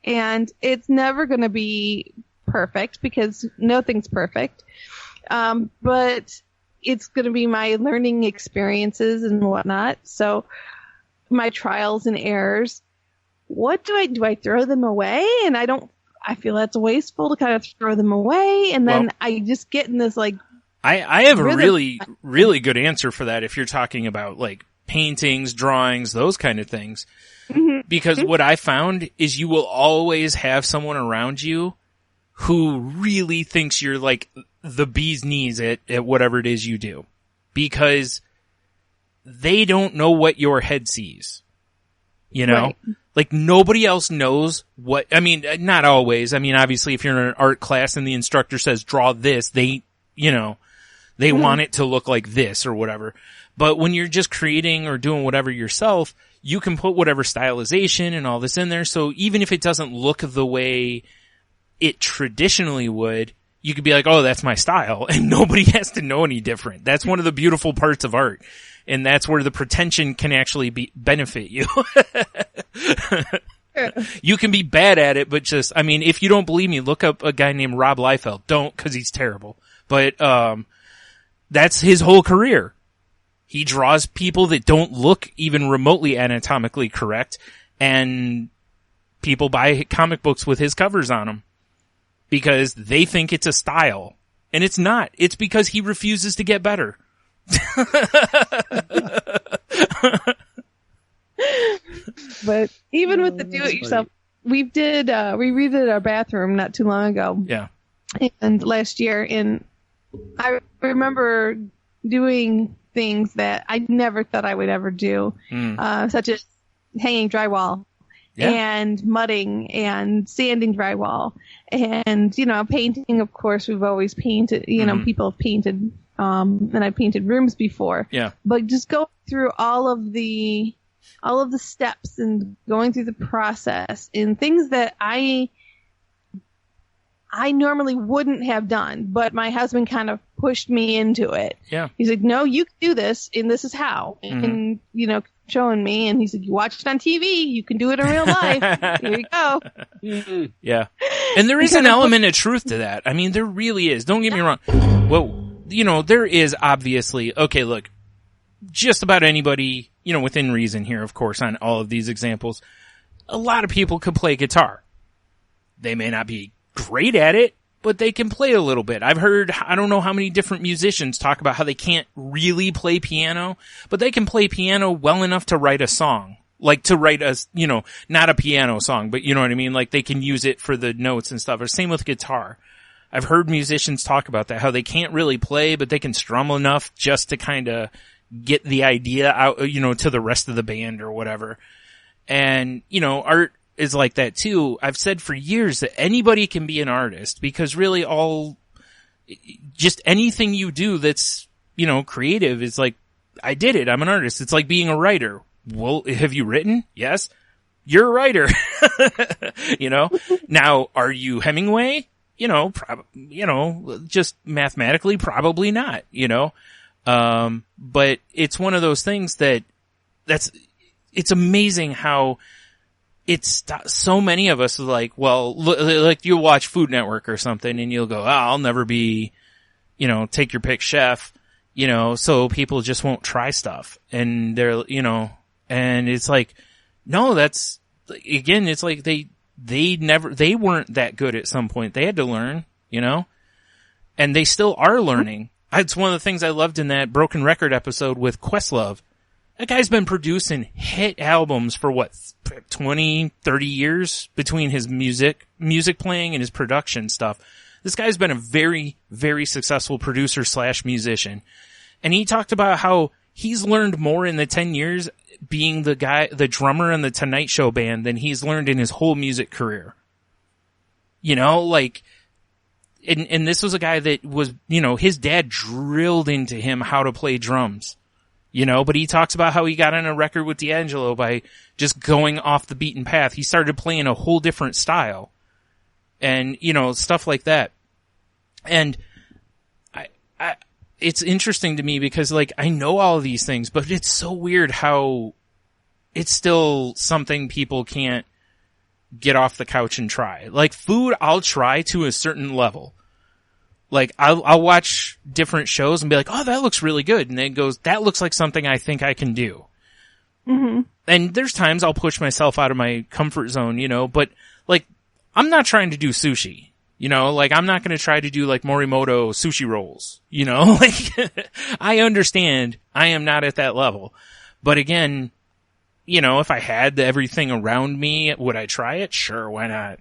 and it's never going to be perfect because nothing's perfect. But it's going to be my learning experiences and whatnot. So my trials and errors. What do? I throw them away? And I feel that's wasteful to kind of throw them away. And then I just get in this like, I have a really, really good answer for that if you're talking about like paintings, drawings, those kind of things. Mm-hmm. Because what I found is you will always have someone around you who really thinks you're like the bee's knees at whatever it is you do. Because they don't know what your head sees. You know? Right. Like nobody else knows what, I mean, not always. I mean, obviously if you're in an art class and the instructor says draw this, they want it to look like this or whatever. But when you're just creating or doing whatever yourself, you can put whatever stylization and all this in there. So even if it doesn't look the way it traditionally would, you could be like, oh, that's my style, and nobody has to know any different. That's one of the beautiful parts of art. And that's where the pretension can actually benefit you. You can be bad at it, but just, I mean, if you don't believe me, look up a guy named Rob Liefeld. Don't, cause he's terrible. But, that's his whole career. He draws people that don't look even remotely anatomically correct, and people buy comic books with his covers on them because they think it's a style. And it's not. It's because he refuses to get better. But even with the do-it-yourself, we redid our bathroom not too long ago. Yeah. And last year, and I remember doing things that I never thought I would ever do, such as hanging drywall. Yeah. And mudding and sanding drywall and, painting, of course, we've always painted, people have painted, and I've painted rooms before. Yeah. But just go through all of the steps and going through the process and things that I normally wouldn't have done, but my husband kind of pushed me into it. Yeah. He's like, no, you can do this, and this is how. And, showing me, and he's like, you watch it on TV, you can do it in real life. Here you go. Yeah. And there is an element of truth to that. I mean, there really is. Don't get me wrong. Well, there is obviously, okay, look, just about anybody, within reason here, of course, on all of these examples, a lot of people could play guitar. They may not be great at it, but they can play a little bit. I've heard, I don't know how many different musicians talk about how they can't really play piano, but they can play piano well enough to write a song. Like to write a, not a piano song, but you know what I mean? Like they can use it for the notes and stuff. Or same with guitar. I've heard musicians talk about that, how they can't really play, but they can strum enough just to kind of get the idea out, to the rest of the band or whatever. And, art is like that too. I've said for years that anybody can be an artist because really just anything you do that's, creative is like, I did it. I'm an artist. It's like being a writer. Well, have you written? Yes. You're a writer. Now, are you Hemingway? Just mathematically, probably not, but it's one of those things it's amazing how it's so many of us are like, well, like you watch Food Network or something and you'll go, oh, I'll never be, take your pick chef, so people just won't try stuff. And they're, and it's like, no, it's like they weren't that good at some point. They had to learn, and they still are learning. It's one of the things I loved in that Broken Record episode with Questlove. That guy's been producing hit albums for 20, 30 years between his music playing and his production stuff. This guy's been a very, very successful producer / musician. And he talked about how he's learned more in the 10 years being the drummer in the Tonight Show band than he's learned in his whole music career. And this was a guy that was, his dad drilled into him how to play drums. But he talks about how he got on a record with D'Angelo by just going off the beaten path. He started playing a whole different style and, stuff like that. And it's interesting to me because I know all of these things, but it's so weird how it's still something people can't get off the couch and try. Like food, I'll try to a certain level. Like, I'll watch different shows and be like, oh, that looks really good. And then it goes, that looks like something I think I can do. Mm-hmm. And there's times I'll push myself out of my comfort zone, but I'm not trying to do sushi, I'm not going to try to do Morimoto sushi rolls, I understand I am not at that level. But again, if I had everything around me, would I try it? Sure. Why not?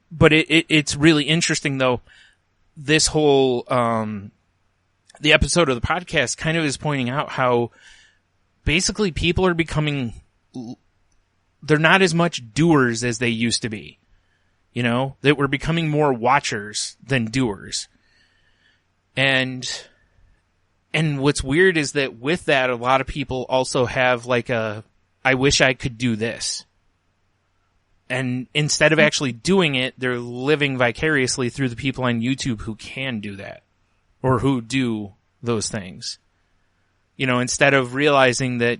But it's really interesting though. This whole, the episode of the podcast kind of is pointing out how basically people are becoming, they're not as much doers as they used to be. That we're becoming more watchers than doers. And what's weird is that with that, a lot of people also have like I wish I could do this. And instead of actually doing it, they're living vicariously through the people on YouTube who can do that or who do those things. Instead of realizing that,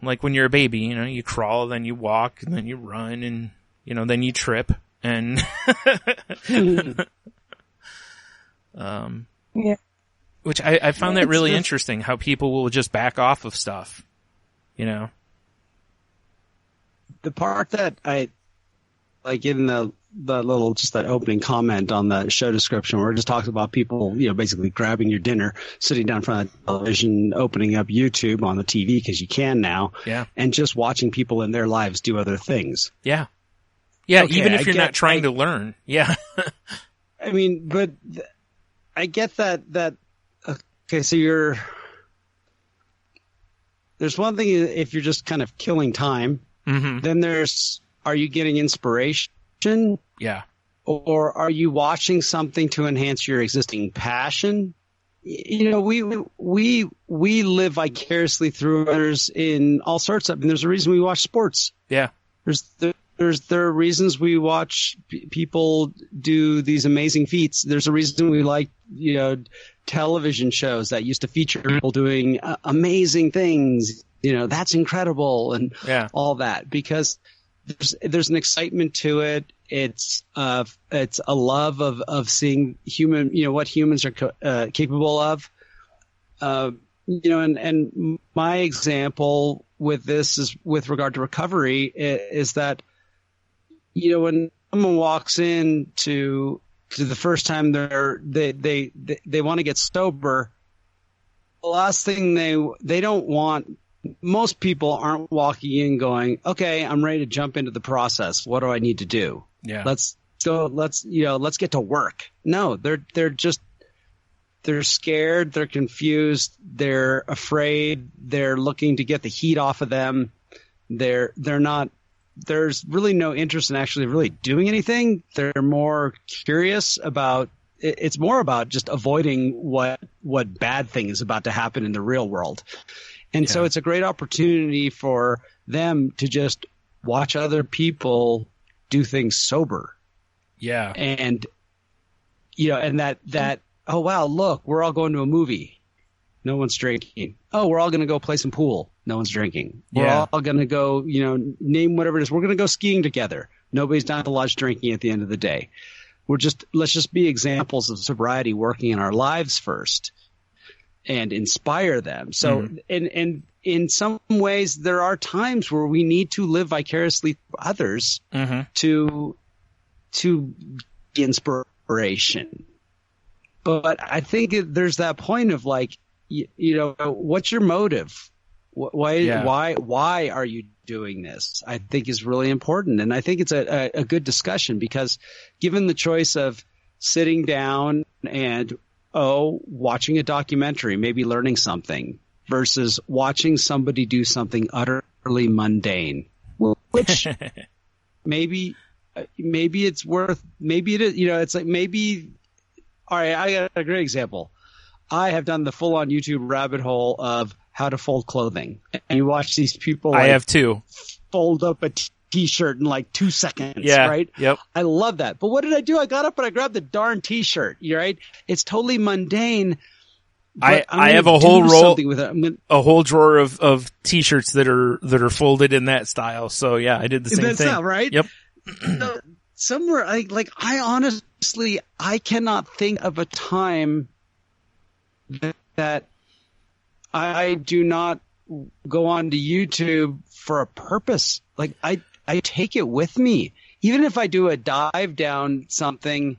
like when you're a baby, you crawl, then you walk, and then you run, and, then you trip, and, yeah. Which I found that really interesting, how people will just back off of stuff, The part that I like in the little, just that opening comment on the show description where it just talks about people, basically grabbing your dinner, sitting down in front of the television, opening up YouTube on the TV because you can now, and just watching people in their lives do other things. Yeah. Yeah, okay, even if you're not trying to learn. Yeah. I mean, but I get that, okay, so there's one thing if you're just kind of killing time, then are you getting inspiration? Yeah. Or are you watching something to enhance your existing passion? We live vicariously through others in all sorts of, there's a reason we watch sports. Yeah. There are reasons we watch people do these amazing feats. There's a reason we like, television shows that used to feature people doing amazing things. That's incredible and all that, because there's an excitement to it. It's a love of seeing what humans are capable of. And my example with this is with regard to recovery is that, when someone walks in to the first time they want to get sober, the last thing they don't want, most people aren't walking in going, okay, I'm ready to jump into the process. What do I need to do? Yeah. Let's go. Let's get to work. No, they're scared. They're confused. They're afraid. They're looking to get the heat off of them. They're not, there's really no interest in actually really doing anything. They're more curious about, it's more about just avoiding what bad thing is about to happen in the real world. And so it's a great opportunity for them to just watch other people do things sober. Yeah. And, and that, oh, wow, look, we're all going to a movie. No one's drinking. Oh, we're all going to go play some pool. No one's drinking. We're all going to go, name whatever it is. We're going to go skiing together. Nobody's down at the lodge drinking at the end of the day. Let's just be examples of sobriety working in our lives first and inspire them. So, and in some ways, there are times where we need to live vicariously through others to inspiration. But I think there's that point of like, what's your motive? Why are you doing this? I think is really important. And I think it's a good discussion, because given the choice of sitting down and, watching a documentary, maybe learning something, versus watching somebody do something utterly mundane, which maybe it's worth, maybe it is, it's like maybe, all right, I got a great example. I have done the full-on YouTube rabbit hole of how to fold clothing. And you watch these people I have too. Fold up a T-shirt in like 2 seconds, right? Yep. I love that. But what did I do? I got up and I grabbed the darn T-shirt, right? It's totally mundane. I have a whole roll, a whole drawer of T-shirts that are folded in that style. So yeah, I did the same thing. Style, right? Yep. Somewhere I honestly, I cannot think of a time that I do not go on to YouTube for a purpose. Like I take it with me. Even if I do a dive down something,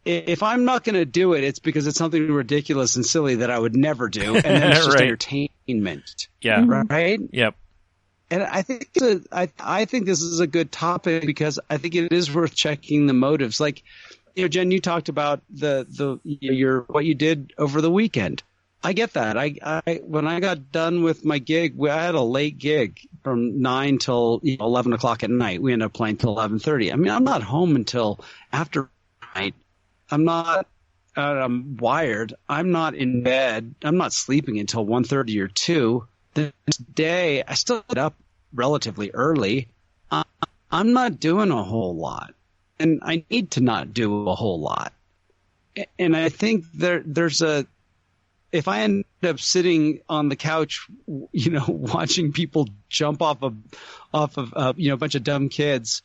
if I'm not going to do it, it's because it's something ridiculous and silly that I would never do. And then it's just entertainment. Yeah. Right? Yep. And I think I think this is a good topic, because I think it is worth checking the motives. Like, Jen, you talked about what you did over the weekend. I get that. I when I got done with my gig, I had a late gig, from 9 till 11 o'clock at night. We end up playing till 11:30. I mean, I'm not home until after night. I'm wired. I'm not in bed. I'm not sleeping until 1:30 or 2. The next day, I still get up relatively early. I'm not doing a whole lot, and I need to not do a whole lot. And I think there's if I end up sitting on the couch, watching people jump off of a bunch of dumb kids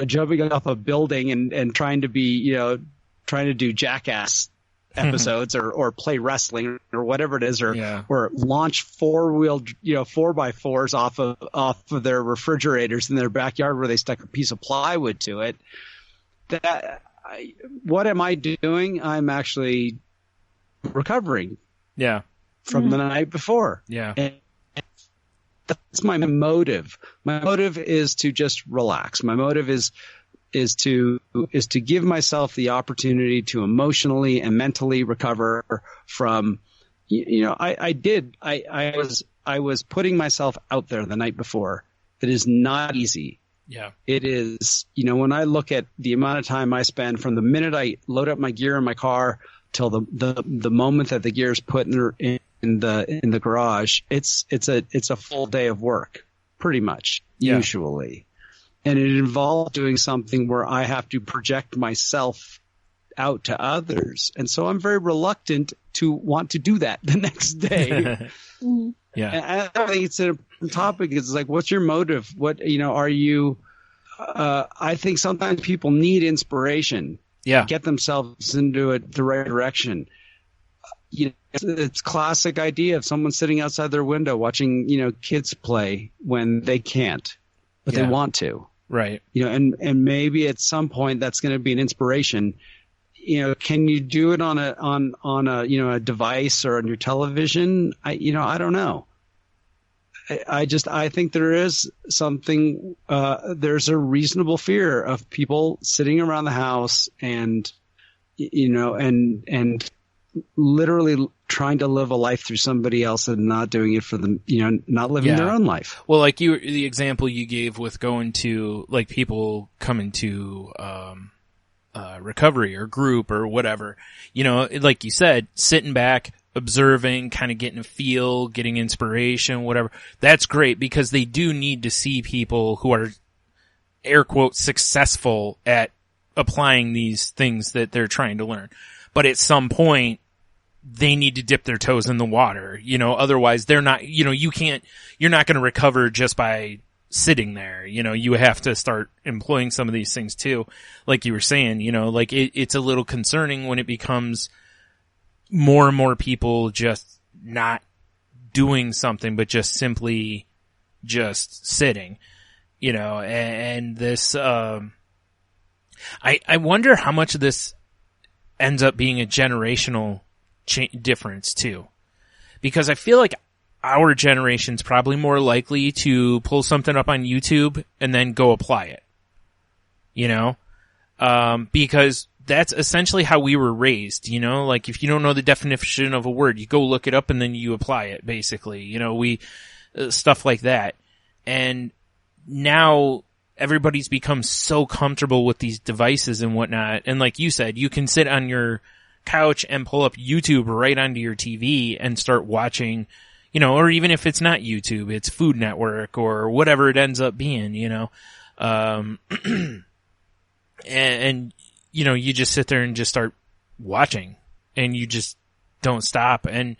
jumping off a building and trying to be, trying to do Jackass episodes or play wrestling or whatever it is, or launch 4x4s off of their refrigerators in their backyard where they stuck a piece of plywood to it. What am I doing? I'm actually recovering. Yeah. From the night before. Yeah. And that's my motive. My motive is to just relax. My motive is to give myself the opportunity to emotionally and mentally recover from, I was putting myself out there the night before. It is not easy. Yeah. It is, when I look at the amount of time I spend from the minute I load up my gear in my car till the moment that the gear is put in the garage, it's a full day of work, pretty much, usually. And it involves doing something where I have to project myself out to others. And so I'm very reluctant to want to do that the next day. Yeah. And I think it's an important topic. It's like, what's your motive? What, are you, I think sometimes people need inspiration. Yeah. Get themselves into the right direction. It's classic idea of someone sitting outside their window watching, kids play when they can't, but they want to. Right. And maybe at some point that's going to be an inspiration. Can you do it on a device or on your television? I don't know. I think there is something, there's a reasonable fear of people sitting around the house and literally trying to live a life through somebody else and not doing it for them, not living their own life. Well, like the example you gave with going to, like, people coming to, recovery or group or whatever, like you said, sitting back, observing, kind of getting a feel, getting inspiration, whatever. That's great because they do need to see people who are, air quote, successful at applying these things that they're trying to learn. But at some point, they need to dip their toes in the water, otherwise they're not, you're not going to recover just by sitting there. You have to start employing some of these things too. Like you were saying, like it's a little concerning when it becomes more and more people just not doing something, but just simply just sitting, and this, I wonder how much of this ends up being a generational difference too, because I feel like our generation's probably more likely to pull something up on YouTube and then go apply it, because that's essentially how we were raised, like if you don't know the definition of a word, you go look it up and then you apply it, basically, stuff like that. And now everybody's become so comfortable with these devices and whatnot. And like you said, you can sit on your couch and pull up YouTube right onto your TV and start watching, or even if it's not YouTube, it's Food Network or whatever it ends up being, and you just sit there and just start watching and you just don't stop. And,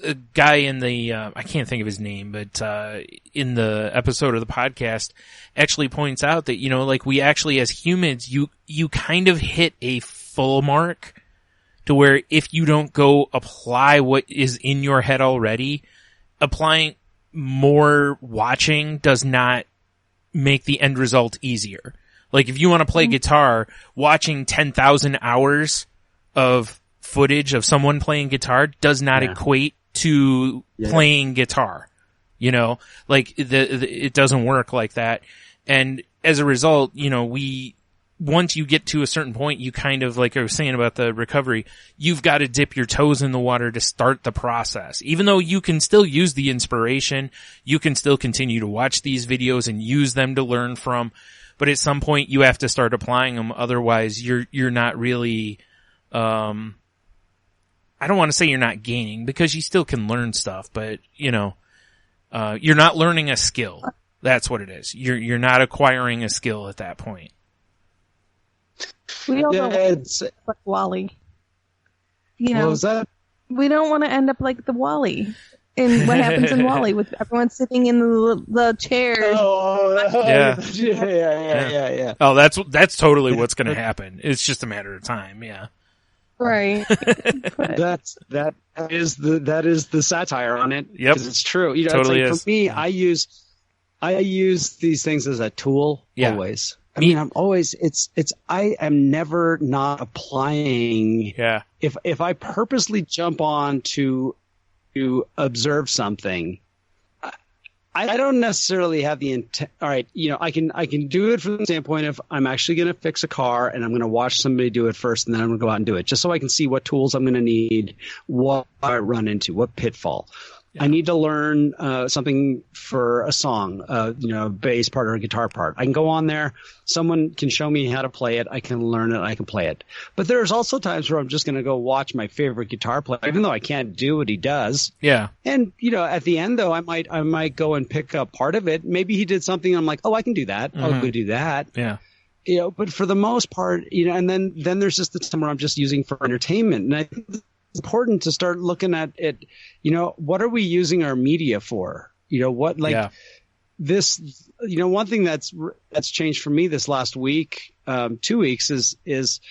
a guy in the, I can't think of his name, but, in the episode of the podcast actually points out that, like we actually as humans, you kind of hit a full mark to where if you don't go apply what is in your head already, applying more watching does not make the end result easier. Like if you want to play guitar, watching 10,000 hours of footage of someone playing guitar does not equate to playing guitar. Like it doesn't work like that. And as a result, we once you get to a certain point, you kind of, like I was saying about the recovery, you've got to dip your toes in the water to start the process. Even though you can still use the inspiration, you can still continue to watch these videos and use them to learn from, but at some point you have to start applying them. Otherwise, you're not really, I don't want to say you're not gaining, because you still can learn stuff, but, you know, you're not learning a skill. That's what it is. You're not acquiring a skill at that point. We all don't want to like Wally. You know, what was that? We don't want to end up like the Wally. And what happens in Wally with everyone sitting in the chairs? Yeah. Oh, that's totally what's going to happen. It's just a matter of time. Yeah. Right. that is the satire on it. Yep. Because it's true. You know, totally it's like, is. for me, I use these things as a tool always. I mean, I am never not applying. Yeah. If I purposely jump on to observe something, I don't necessarily have the intent. All right, you know, I can do it from the standpoint of I'm actually going to fix a car and I'm going to watch somebody do it first, and then I'm going to go out and do it, just so I can see what tools I'm going to need, what I run into, what pitfall. Yeah. I need to learn something for a song, you know, bass part or a guitar part. I can go on there. Someone can show me how to play it. I can learn it. I can play it. But there's also times where I'm just going to go watch my favorite guitar player, even though I can't do what he does. Yeah. And, you know, at the end, though, I might go and pick up part of it. Maybe he did something and I'm like, oh, I can do that. Mm-hmm. I'll go do that. Yeah. You know, but for the most part, you know, and then there's just the time where I'm just using for entertainment. And I think it's important to start looking at it. You know, what are we using our media for? You know, what, like this, you know, one thing that's changed for me this last week, 2 weeks is,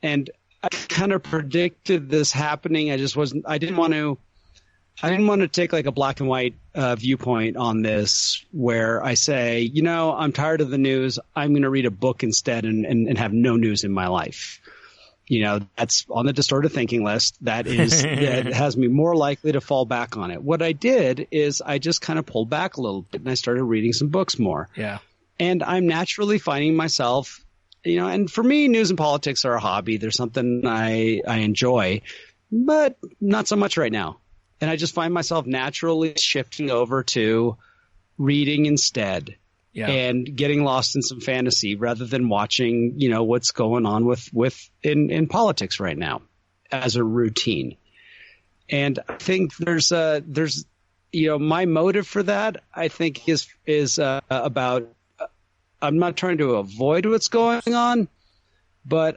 and I kind of predicted this happening. I didn't want to take like a black and white viewpoint on this, where I say, you know, I'm tired of the news. I'm going to read a book instead and have no news in my life. You know, that's on the distorted thinking list. That has me more likely to fall back on it. What I did is I just kind of pulled back a little bit and I started reading some books more. Yeah. And I'm naturally finding myself, you know, and for me, news and politics are a hobby. There's something I enjoy, but not so much right now. And I just find myself naturally shifting over to reading instead. Yeah. And getting lost in some fantasy rather than watching, you know, what's going on in politics right now as a routine. And I think there's you know, my motive for that, I think is about, I'm not trying to avoid what's going on, but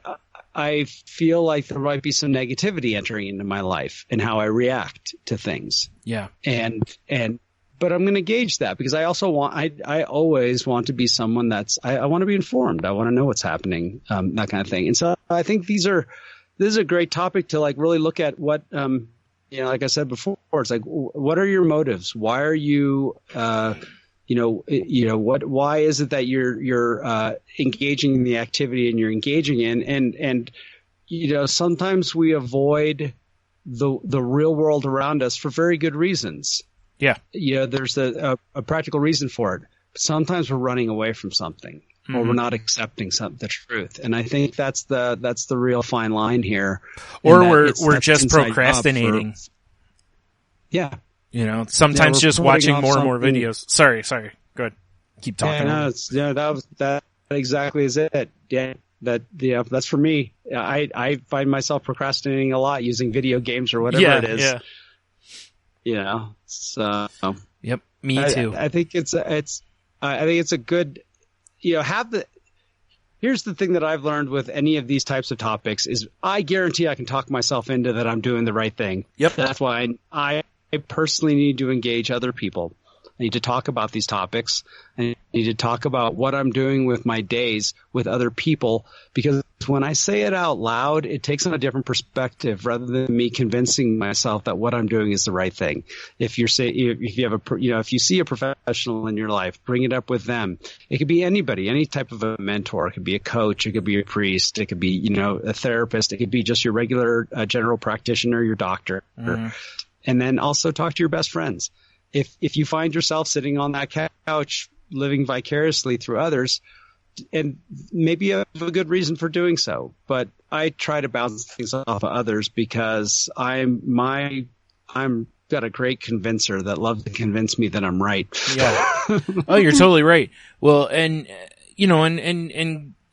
I feel like there might be some negativity entering into my life and how I react to things. Yeah. But I'm going to gauge that, because I also I always want to be someone I want to be informed. I want to know what's happening, that kind of thing. And so I think this is a great topic to like really look at what, you know, like I said before, it's like, what are your motives? Why are you, why is it that you're engaging in the activity and you're engaging in, and, you know, sometimes we avoid the real world around us for very good reasons. Yeah. You know, there's a practical reason for it. But sometimes we're running away from something, or we're not accepting the truth. And I think that's the real fine line here. Or we're just procrastinating. Yeah. You know, sometimes just watching more and more videos. Sorry. Go ahead. Keep talking. That exactly is it. Yeah. That's for me. I find myself procrastinating a lot using video games or whatever it is. Yeah. You know, so yep, me too. I think it's a good, you know, here's the thing that I've learned with any of these types of topics is I guarantee I can talk myself into that I'm doing the right thing. Yep. That's why I personally need to engage other people. I need to talk about these topics. I need to talk about what I'm doing with my days with other people, because when I say it out loud, it takes on a different perspective rather than me convincing myself that what I'm doing is the right thing. If you see a professional in your life, bring it up with them. It could be anybody, any type of a mentor. It could be a coach. It could be a priest. It could be, you know, a therapist. It could be just your regular general practitioner, your doctor. Mm-hmm. And then also talk to your best friends. If you find yourself sitting on that couch living vicariously through others, maybe you have a good reason for doing so, but I try to bounce things off of others because I'm got a great convincer that loves to convince me that I'm right. Yeah. Oh, you're totally right. Well, and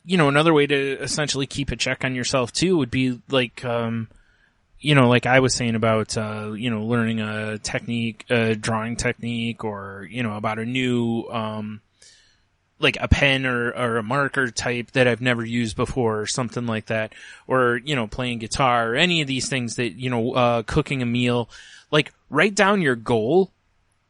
another way to essentially keep a check on yourself too would be like, like I was saying about, learning a technique, a drawing technique, or, about a new, like a pen or a marker type that I've never used before or something like that. Or, playing guitar or any of these things that, cooking a meal. Like, write down your goal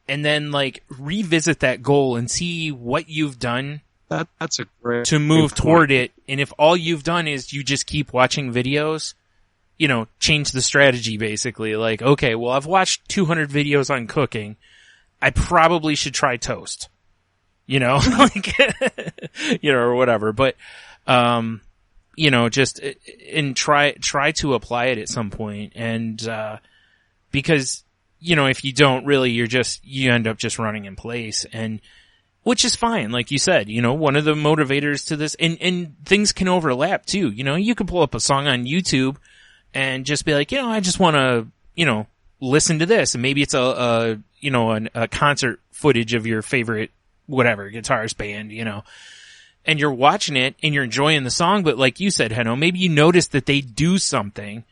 and then, like, revisit that goal and see what you've done that's a great to move toward it. And if all you've done is you just keep watching videos, change the strategy, basically. Like, okay, well, I've watched 200 videos on cooking. I probably should try toast. Like, or whatever. But, just, and try to apply it at some point. And, because, if you don't really, you end up just running in place, and which is fine. Like you said, one of the motivators to this, and things can overlap too. You can pull up a song on YouTube and just be like, I just want to, listen to this. And maybe it's a concert footage of your favorite, whatever, guitarist band, and you're watching it and you're enjoying the song. But like you said, Henno, maybe you notice that they do something.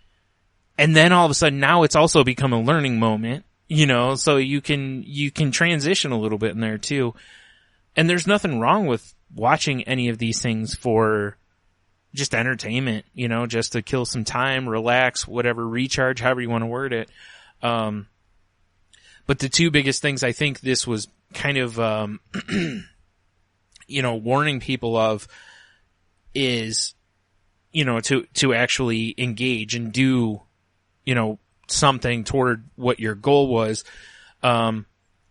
And then all of a sudden now it's also become a learning moment, so you can transition a little bit in there too. And there's nothing wrong with watching any of these things for just entertainment, just to kill some time, relax, whatever, recharge, however you want to word it. But the two biggest things I think this was kind of, warning people of is, to actually engage and do, something toward what your goal was.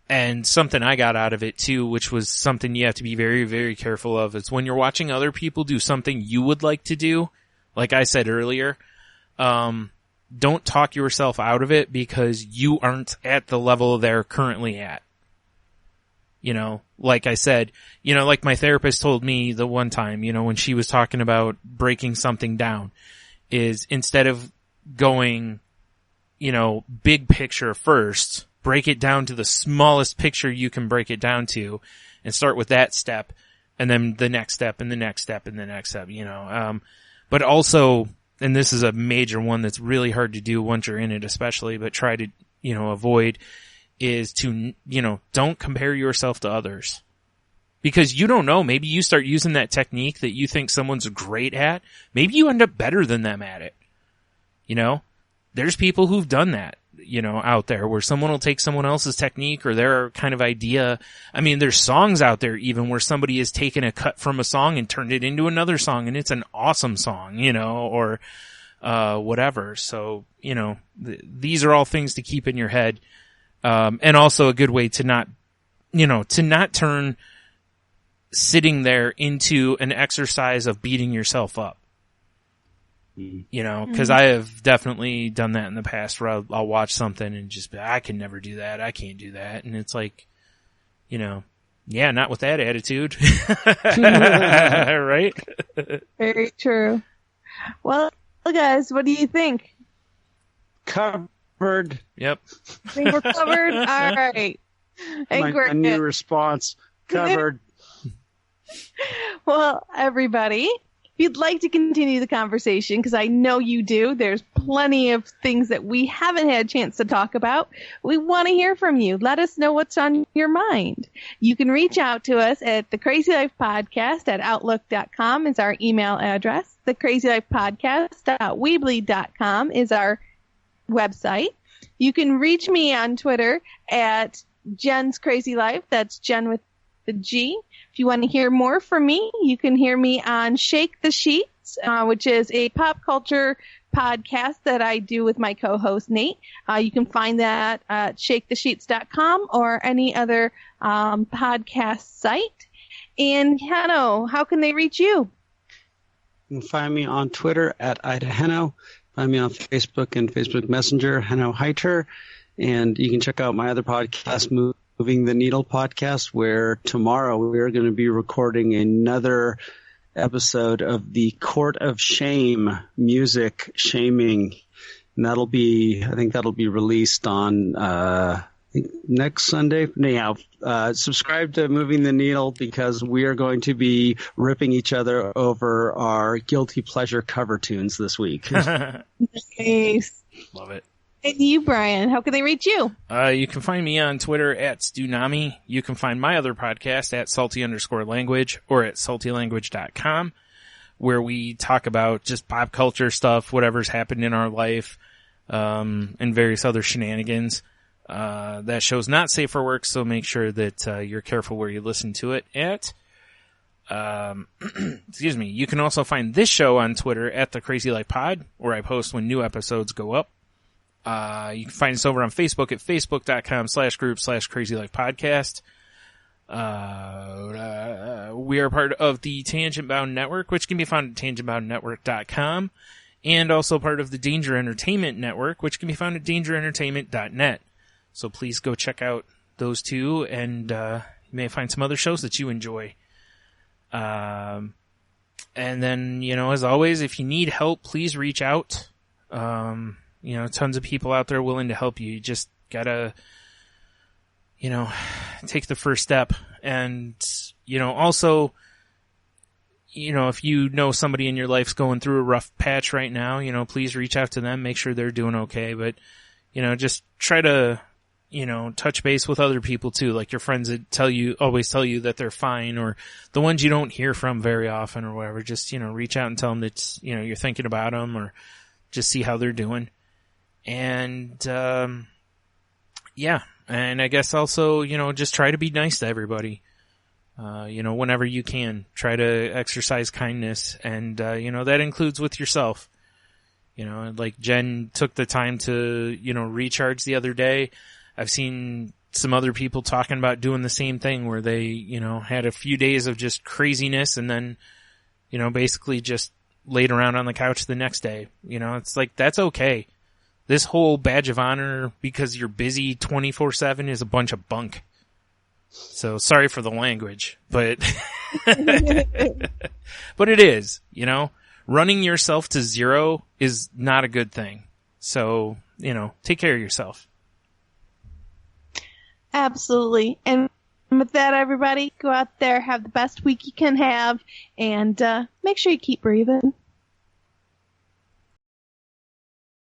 And something I got out of it too, which was something you have to be very, very careful of, is when you're watching other people do something you would like to do, like I said earlier, don't talk yourself out of it because you aren't at the level they're currently at. Like I said, like my therapist told me the one time, when she was talking about breaking something down, is instead of going, big picture first, break it down to the smallest picture you can break it down to and start with that step and then the next step and the next step and the next step, but also, and this is a major one that's really hard to do once you're in it especially, but try to, avoid, is to, don't compare yourself to others. Because you don't know, maybe you start using that technique that you think someone's great at, maybe you end up better than them at it. There's people who've done that, out there, where someone will take someone else's technique or their kind of idea. I mean, there's songs out there even where somebody has taken a cut from a song and turned it into another song, and it's an awesome song, or whatever. So, these are all things to keep in your head. And also a good way to not turn sitting there into an exercise of beating yourself up. Cause I have definitely done that in the past where I'll watch something and just be, I can never do that. I can't do that. And it's like, yeah, not with that attitude. Right? Very true. Well, guys, what do you think? Covered. Yep. Think we're covered? All right. My new response. Covered. Well, everybody, if you'd like to continue the conversation, because I know you do, there's plenty of things that we haven't had a chance to talk about. We want to hear from you. Let us know what's on your mind. You can reach out to us at the Crazy Life Podcast at outlook.com is our email address. The Crazy Life Podcast.weebly.com is our website. You can reach me on Twitter at Jen's Crazy Life. That's Jen with the G. If you want to hear more from me, you can hear me on Shake the Sheets, which is a pop culture podcast that I do with my co-host Nate. You can find that at shakethesheets.com or any other podcast site. And Henno, how can they reach you? You can find me on Twitter at Ida Henno. Find me on Facebook and Facebook Messenger, Henno Heiter. And you can check out my other podcast, Moving the Needle podcast, where tomorrow we're going to be recording another episode of the Court of Shame music shaming. And I think that'll be released on, next Sunday. Anyhow, subscribe to Moving the Needle because we are going to be ripping each other over our guilty pleasure cover tunes this week. Nice. Love it. And you, Brian, how can they reach you? You can find me on Twitter at Stunami. You can find my other podcast at salty_language or at saltylanguage.com, where we talk about just pop culture stuff, whatever's happened in our life, and various other shenanigans. That show's not safe for work, so make sure that you're careful where you listen to it at. Excuse me. You can also find this show on Twitter at The Crazy Life Pod, where I post when new episodes go up. You can find us over on Facebook at facebook.com/group/crazylifepodcast. We are part of the Tangent Bound Network, which can be found at tangentboundnetwork.com, and also part of the Danger Entertainment Network, which can be found at dangerentertainment.net. So please go check out those two, and you may find some other shows that you enjoy. And then, as always, if you need help, please reach out. Tons of people out there willing to help you. You just gotta, take the first step. And, also, if you know somebody in your life's going through a rough patch right now, please reach out to them, make sure they're doing okay. But, just try to, touch base with other people too, like your friends that always tell you that they're fine, or the ones you don't hear from very often or whatever. Just, reach out and tell them that, you're thinking about them, or just see how they're doing. And, and I guess also, just try to be nice to everybody. Whenever you can, try to exercise kindness, and, that includes with yourself. Like Jen took the time to, recharge the other day. I've seen some other people talking about doing the same thing where they, had a few days of just craziness and then, basically just laid around on the couch the next day. It's like, that's okay. This whole badge of honor because you're busy 24/7 is a bunch of bunk. So sorry for the language, but, but it is, running yourself to zero is not a good thing. So, take care of yourself. Absolutely. And with that, everybody, go out there, have the best week you can have, and make sure you keep breathing.